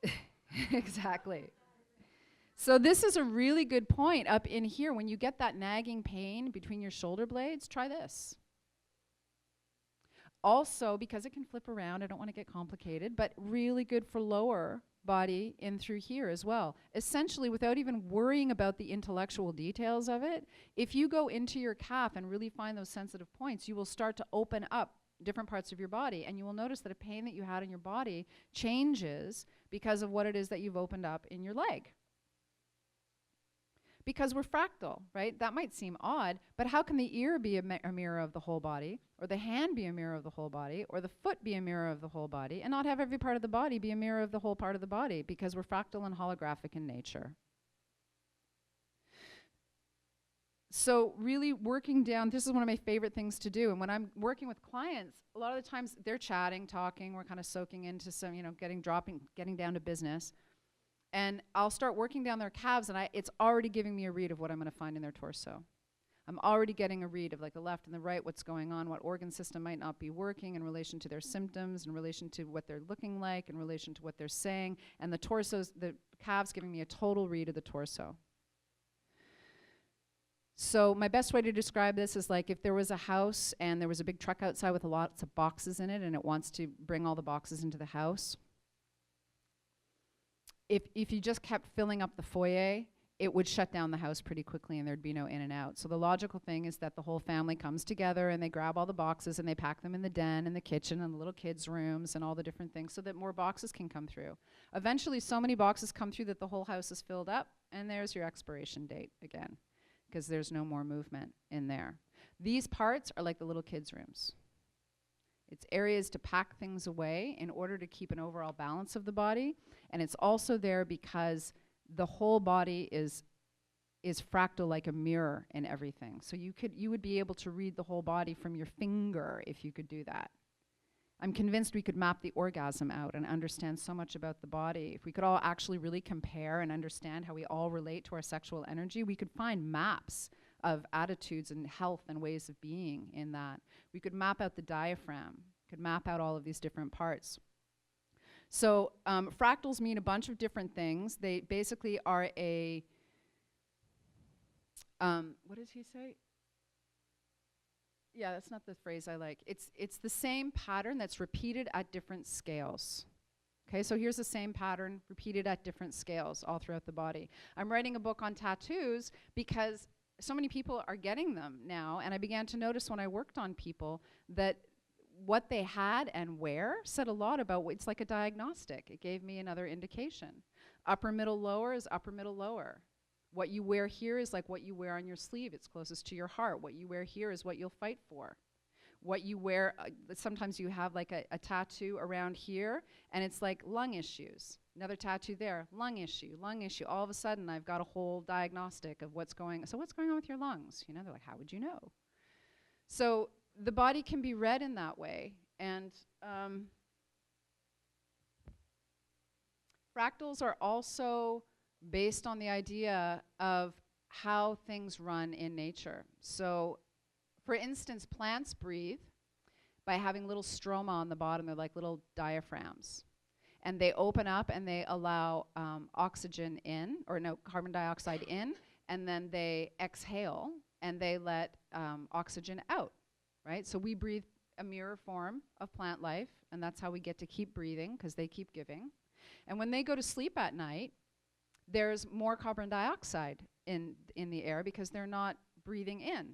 Okay. Exactly. So this is a really good point up in here. When you get that nagging pain between your shoulder blades, try this. Also, because it can flip around, I don't want to get complicated, but really good for lower body in through here as well. Essentially, without even worrying about the intellectual details of it, if you go into your calf and really find those sensitive points, you will start to open up different parts of your body, and you will notice that a pain that you had in your body changes because of what it is that you've opened up in your leg. Because we're fractal, right? That might seem odd, but how can the ear be a mirror of the whole body, or the hand be a mirror of the whole body, or the foot be a mirror of the whole body, and not have every part of the body be a mirror of the whole part of the body? Because we're fractal and holographic in nature. So really working down, this is one of my favorite things to do. And when I'm working with clients, a lot of the times they're chatting, talking, we're kind of soaking into some, getting down to business. And I'll start working down their calves, and it's already giving me a read of what I'm going to find in their torso. I'm already getting a read of like the left and the right, what's going on, what organ system might not be working in relation to their symptoms, in relation to what they're looking like, in relation to what they're saying. And the calves giving me a total read of the torso. So my best way to describe this is like if there was a house and there was a big truck outside with lots of boxes in it, and it wants to bring all the boxes into the house. If you just kept filling up the foyer, it would shut down the house pretty quickly and there'd be no in and out. So the logical thing is that the whole family comes together and they grab all the boxes and they pack them in the den and the kitchen and the little kids' rooms and all the different things so that more boxes can come through. Eventually, so many boxes come through that the whole house is filled up, and there's your expiration date again, because there's no more movement in there. These parts are like the little kids' rooms. It's areas to pack things away in order to keep an overall balance of the body. And it's also there because the whole body is fractal like a mirror in everything. So you would be able to read the whole body from your finger if you could do that. I'm convinced we could map the orgasm out and understand so much about the body. If we could all actually really compare and understand how we all relate to our sexual energy, we could find maps of attitudes and health and ways of being in that. We could map out the diaphragm, could map out all of these different parts. So fractals mean a bunch of different things. They basically are a, what does he say? Yeah, that's not the phrase I like. It's the same pattern that's repeated at different scales. Okay, so here's the same pattern repeated at different scales all throughout the body. I'm writing a book on tattoos because so many people are getting them now, and I began to notice when I worked on people that what they had and where said a lot about it's like a diagnostic. It gave me another indication. Upper, middle, lower is upper, middle, lower. What you wear here is like what you wear on your sleeve. It's closest to your heart. What you wear here is what you'll fight for. What you wear, sometimes you have like a tattoo around here, and it's like lung issues. Another tattoo there, lung issue, lung issue. All of a sudden, I've got a whole diagnostic of what's going on. So what's going on with your lungs? You know, they're like, how would you know? So the body can be read in that way. And fractals are also based on the idea of how things run in nature. So, for instance, plants breathe by having little stroma on the bottom. They're like little diaphragms. And they open up and they allow oxygen in, or no, carbon dioxide in, and then they exhale and they let oxygen out, right? So we breathe a mirror form of plant life, and that's how we get to keep breathing, because they keep giving. And when they go to sleep at night, there's more carbon dioxide in the air because they're not breathing in.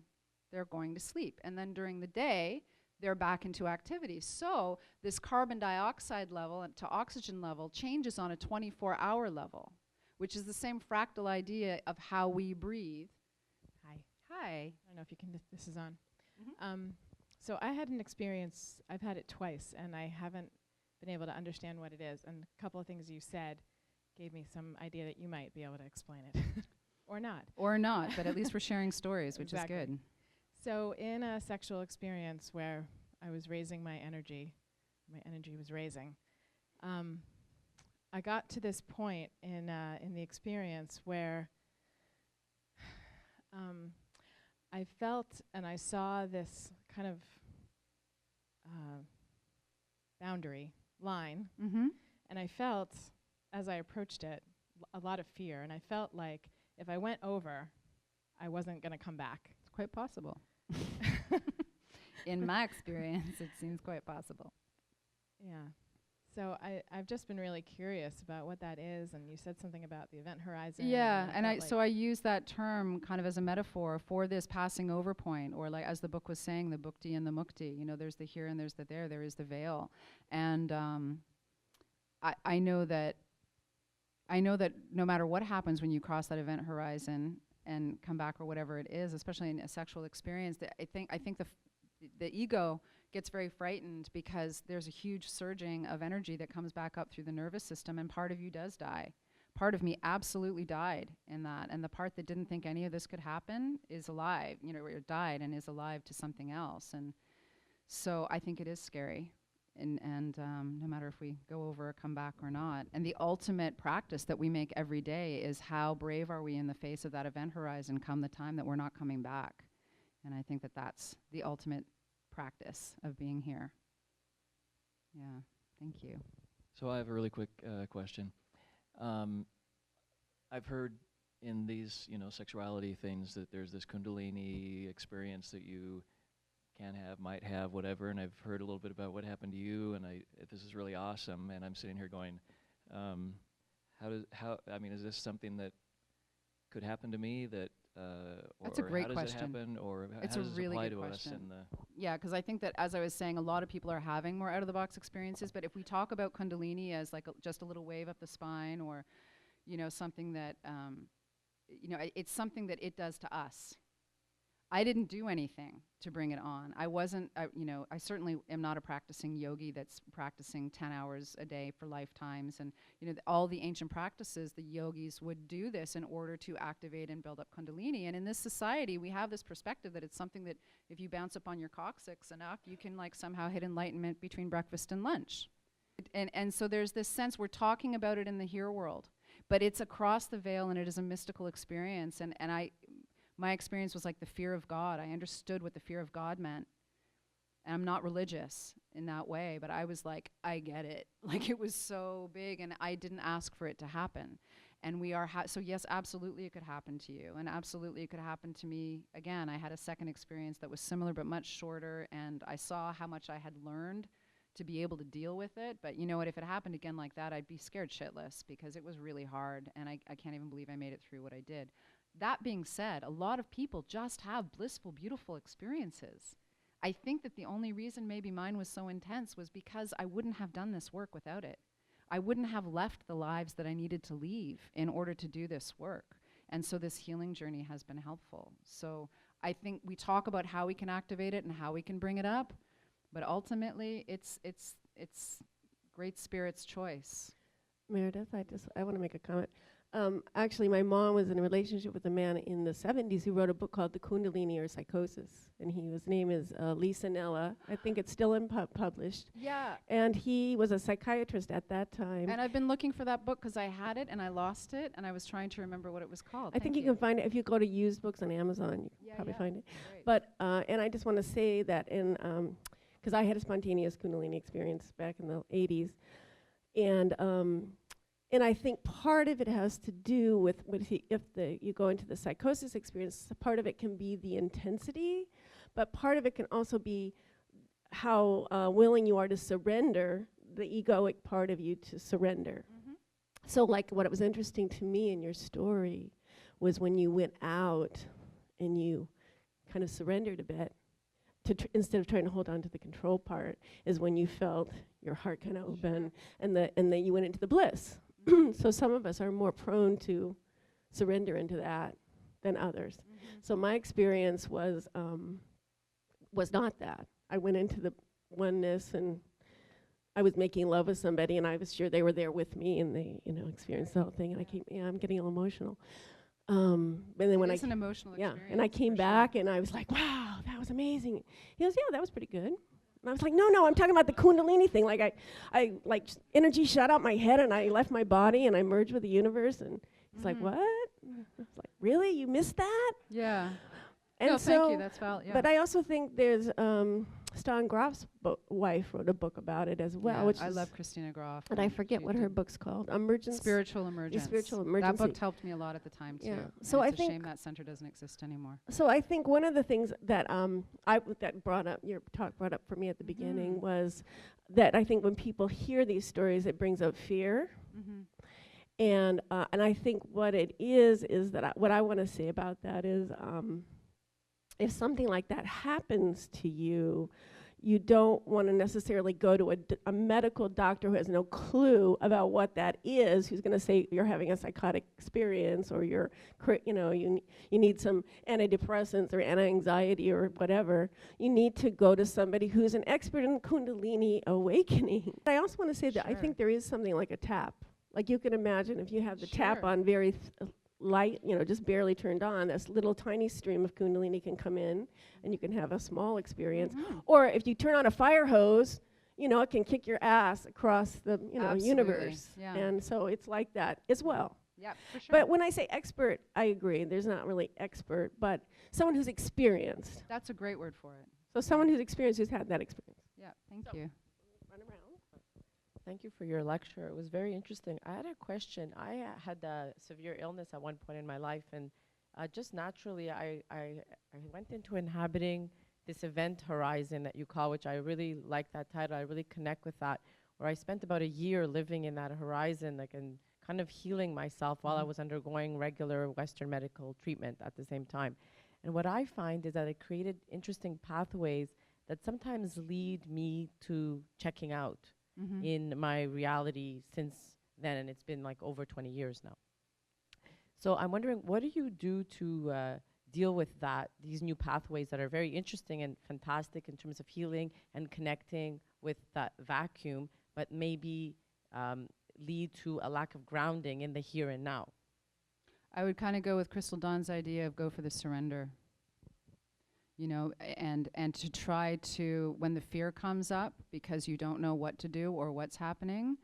They're going to sleep. And then during the day, they're back into activity. So this carbon dioxide level to oxygen level changes on a 24-hour level, which is the same fractal idea of how we breathe. Hi. Hi. I don't know if you can, this is on. Mm-hmm. So I had an experience, I've had it twice, and I haven't been able to understand what it is. And a couple of things you said gave me some idea that you might be able to explain it. Or not. Or not, but at least we're sharing stories, which Exactly. is good. So in a sexual experience where I was raising my energy was raising, I got to this point in the experience where I felt and I saw this kind of boundary line, and I felt, as I approached it, a lot of fear, and I felt like if I went over, I wasn't going to come back. It's quite possible. In my experience, it seems quite possible. Yeah. So I've just been really curious about what that is, and you said something about the event horizon. Yeah, and so I use that term kind of as a metaphor for this passing over point, or like as the book was saying, the bhukti and the mukti. You know, there's the here and there's the there. There is the veil, and I know that no matter what happens when you cross that event horizon and come back or whatever it is, especially in a sexual experience, I think the ego gets very frightened because there's a huge surging of energy that comes back up through the nervous system, and part of you does die. Part of me absolutely died in that, and the part that didn't think any of this could happen is alive, you know, or died and is alive to something else. And so I think it is scary, and no matter if we go over or come back or not. And the ultimate practice that we make every day is how brave are we in the face of that event horizon come the time that we're not coming back. And I think that that's the ultimate practice of being here. Yeah, thank you. So I have a really quick question. I've heard in these, sexuality things that there's this Kundalini experience that you can have, might have, whatever, and I've heard a little bit about what happened to you, and this is really awesome, and I'm sitting here going, is this something that could happen to me that, That's a or great how does question. it happen, or It's how a does it really apply good to us question. in the Yeah, because I think that, as I was saying, a lot of people are having more out-of-the-box experiences. But if we talk about Kundalini as like just a little wave up the spine, or something that it's something that it does to us. I didn't do anything to bring it on. I wasn't, I certainly am not a practicing yogi that's practicing 10 hours a day for lifetimes. And, all the ancient practices, the yogis would do this in order to activate and build up Kundalini. And in this society, we have this perspective that it's something that if you bounce up on your coccyx enough, you can like somehow hit enlightenment between breakfast and lunch. And so there's this sense we're talking about it in the here world, but it's across the veil and it is a mystical experience. And my experience was like the fear of God. I understood what the fear of God meant. And I'm not religious in that way, but I was like, I get it. Like it was so big, and I didn't ask for it to happen. And we are, so yes, absolutely it could happen to you. And absolutely it could happen to me again. I had a second experience that was similar but much shorter, and I saw how much I had learned to be able to deal with it. But you know what, if it happened again like that, I'd be scared shitless because it was really hard, and I can't even believe I made it through what I did. That being said, a lot of people just have blissful, beautiful experiences. I think that the only reason maybe mine was so intense was because I wouldn't have done this work without it. I wouldn't have left the lives that I needed to leave in order to do this work. And so this healing journey has been helpful. So I think we talk about how we can activate it and how we can bring it up, but ultimately it's Great Spirit's choice. Meredith, I want to make a comment. Actually, my mom was in a relationship with a man in the 70s who wrote a book called The Kundalini or Psychosis. And his name is Lisa Nella. I think it's still published. Yeah. And he was a psychiatrist at that time. And I've been looking for that book because I had it and I lost it, and I was trying to remember what it was called. I think you can find it if you go to used books on Amazon. You can probably find it. Great. But and I just want to say that because I had a spontaneous Kundalini experience back in the 80s, and I think part of it has to do with if you go into the psychosis experience. Part of it can be the intensity, but part of it can also be how willing you are to surrender, the egoic part of you to surrender. Mm-hmm. So like what was interesting to me in your story was when you went out and you kind of surrendered a bit, instead of trying to hold on to the control part, is when you felt your heart kind of open, and then you went into the bliss. So some of us are more prone to surrender into that than others. Mm-hmm. So my experience was not that. I went into the oneness, and I was making love with somebody, and I was sure they were there with me, and they experienced the whole thing. And I'm getting a little emotional. And then when It's an emotional experience. and I came back, and I was like, wow, that was amazing. He goes, yeah, that was pretty good. And I was like, no, I'm talking about the Kundalini thing. Like I energy shot out my head, and I left my body, and I merged with the universe. And he's like, what? I was like, really? You missed that? Yeah. And no, so, thank you. That's valid. Yeah. But I also think there's Stan Grof's wife wrote a book about it as well. Yeah, which I is love Christina Groff. and I forget what her book's called. Spiritual Emergence. Spiritual That Emergency. book helped me a lot at the time too. Yeah. And So it's I think a shame that center doesn't exist anymore. So I think one of the things that that brought up, your talk brought up for me at the beginning, was that I think when people hear these stories, it brings up fear. Mm-hmm. And I think what it is that what I want to say about that is, if something like that happens to you, you don't want to necessarily go to a medical doctor who has no clue about what that is, who's going to say you're having a psychotic experience, or you need some antidepressants or anti-anxiety or whatever. You need to go to somebody who's an expert in Kundalini awakening. I also want to say that I think there is something like a tap. Like you can imagine if you have the tap on very light, just barely turned on, this little tiny stream of Kundalini can come in, and you can have a small experience. Mm-hmm. Or if you turn on a fire hose, it can kick your ass across the universe. Yeah. And so it's like that as well. Yeah, for sure. But when I say expert, I agree. There's not really expert, but someone who's experienced. That's a great word for it. So someone who's experienced, who's had that experience. Yeah, thank you. Run around. Thank you for your lecture. It was very interesting. I had a question. I had a severe illness at one point in my life, and just naturally, I went into inhabiting this event horizon that you call, which I really like that title. I really connect with that, where I spent about a year living in that horizon, like in kind of healing myself while I Mhm. was undergoing regular Western medical treatment at the same time. And what I find is that it created interesting pathways that sometimes lead me to checking out Mhm. in my reality since then, and it's been like over 20 years now. So I'm wondering, what do you do to deal with that, these new pathways that are very interesting and fantastic in terms of healing and connecting with that vacuum, but maybe lead to a lack of grounding in the here and now? I would kind of go with Crystal Dawn's idea of go for the surrender. You know, and to try to, when the fear comes up because you don't know what to do or what's happening,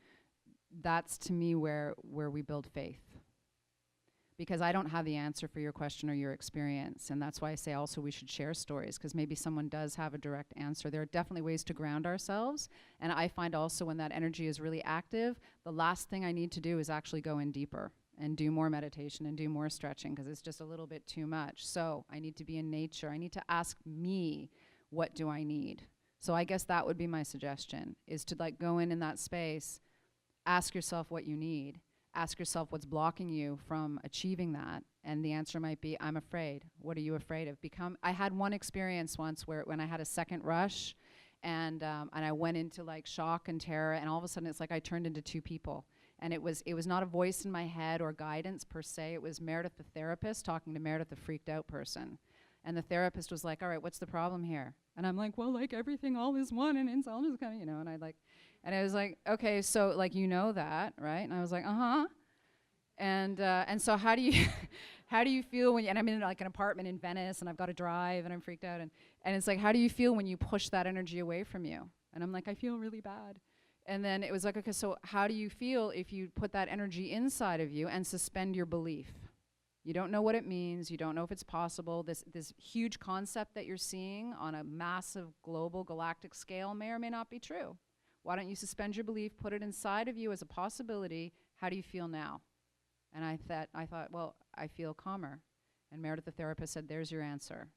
that's to me where we build faith. Because I don't have the answer for your question or your experience, and that's why I say also we should share stories, because maybe someone does have a direct answer. There are definitely ways to ground ourselves, and I find also when that energy is really active, the last thing I need to do is actually go in deeper and do more meditation and do more stretching, because it's just a little bit too much. So I need to be in nature. I need to ask me, what do I need? So I guess that would be my suggestion, is to like go in that space, ask yourself what you need, ask yourself what's blocking you from achieving that. And the answer might be, I'm afraid. What are you afraid of? I had one experience once when I had a second rush, and I went into like shock and terror, and all of a sudden it's like I turned into two people. And it was not a voice in my head or guidance per se. It was Meredith, the therapist, talking to Meredith, the freaked out person. And the therapist was like, all right, what's the problem here? And I'm like, well, like everything all is one and it's all just kind of, you know, and I was like, okay, so like, you know that, right? And I was like, uh-huh. And so how do you, how do you feel when and I'm in like an apartment in Venice and I've got to drive and I'm freaked out. And it's like, how do you feel when you push that energy away from you? And I'm like, I feel really bad. And then it was like, okay, so how do you feel if you put that energy inside of you and suspend your belief? You don't know what it means. You don't know if it's possible. This huge concept that you're seeing on a massive global galactic scale may or may not be true. Why don't you suspend your belief, put it inside of you as a possibility? How do you feel now? And I thought, well, I feel calmer. And Meredith, the therapist, said, there's your answer.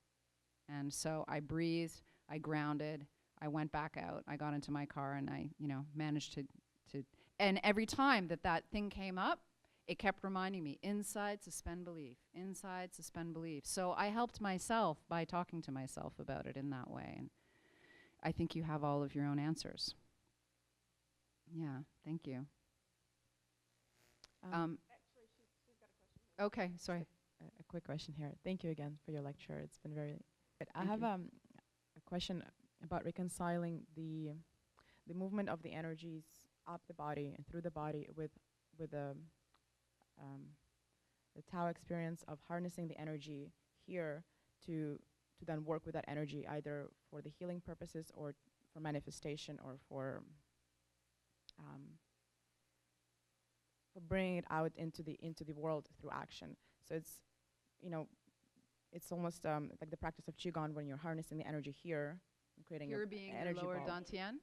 And so I breathed, I grounded, I went back out, I got into my car, and I, you know, managed to and every time that thing came up, it kept reminding me, inside, suspend belief, inside, suspend belief. So I helped myself by talking to myself about it in that way. And I think you have all of your own answers. Yeah, thank you. Okay, sorry. A quick question here. Thank you again for your lecture. It's been very good. I Thank have you. a question about reconciling the movement of the energies up the body and through the body with the Tao experience of harnessing the energy here to then work with that energy either for the healing purposes or for manifestation or for bringing it out into the world through action. So it's, you know, it's almost like the practice of qigong when you're harnessing the energy here and creating Here an being energy the lower ball. dantian.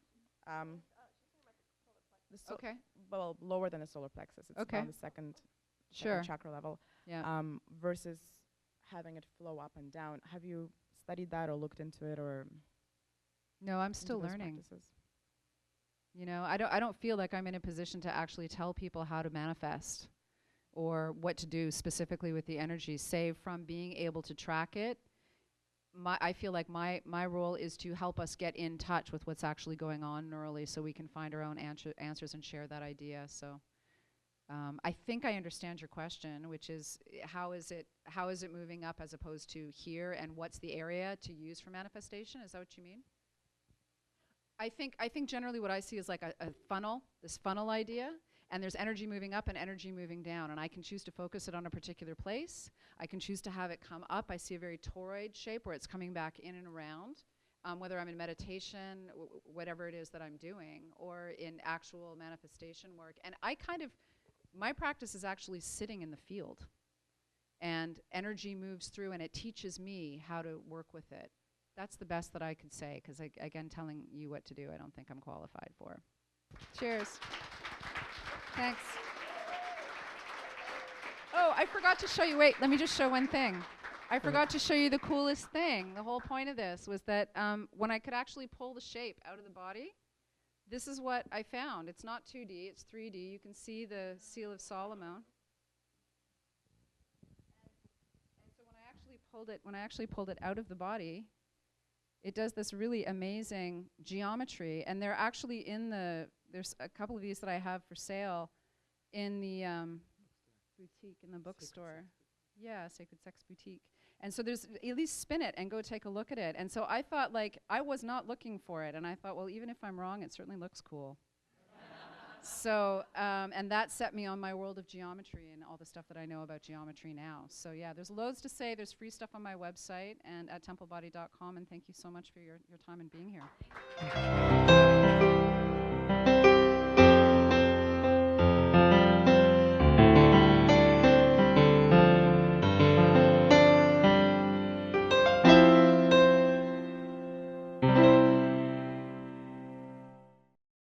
Okay. Well, lower than the solar plexus. It's Okay. around the second Sure. chakra level. Yeah. Versus having it flow up and down. Have you studied that or looked into it or No, I'm into still those learning. practices? You know, I don't feel like I'm in a position to actually tell people how to manifest or what to do specifically with the energy, save from being able to track it. I feel like my role is to help us get in touch with what's actually going on neurally so we can find our own answers and share that idea. So I think I understand your question, which is how is it moving up as opposed to here, and what's the area to use for manifestation? Is that what you mean? I think generally what I see is like a funnel, this funnel idea, and there's energy moving up and energy moving down, and I can choose to focus it on a particular place. I can choose to have it come up. I see a very toroid shape where it's coming back in and around, whether I'm in meditation, whatever it is that I'm doing, or in actual manifestation work. And my practice is actually sitting in the field, and energy moves through and it teaches me how to work with it. That's the best that I could say, because again, telling you what to do, I don't think I'm qualified for. Cheers. Thanks. Oh, I forgot to show you. Wait, let me just show one thing. I forgot to show you the coolest thing. The whole point of this was that when I could actually pull the shape out of the body, this is what I found. It's not 2D, it's 3D. You can see the Seal of Solomon. And so when I actually pulled it out of the body, it does this really amazing geometry. And they're actually there's a couple of these that I have for sale in the boutique, in the bookstore. Yeah, Sacred Sex Boutique. And so there's, at least spin it and go take a look at it. And so I thought, like, I was not looking for it. And I thought, well, even if I'm wrong, it certainly looks cool. So, and that set me on my world of geometry and all the stuff that I know about geometry now. So yeah, there's loads to say. There's free stuff on my website and at templebody.com. And thank you so much for your time and being here.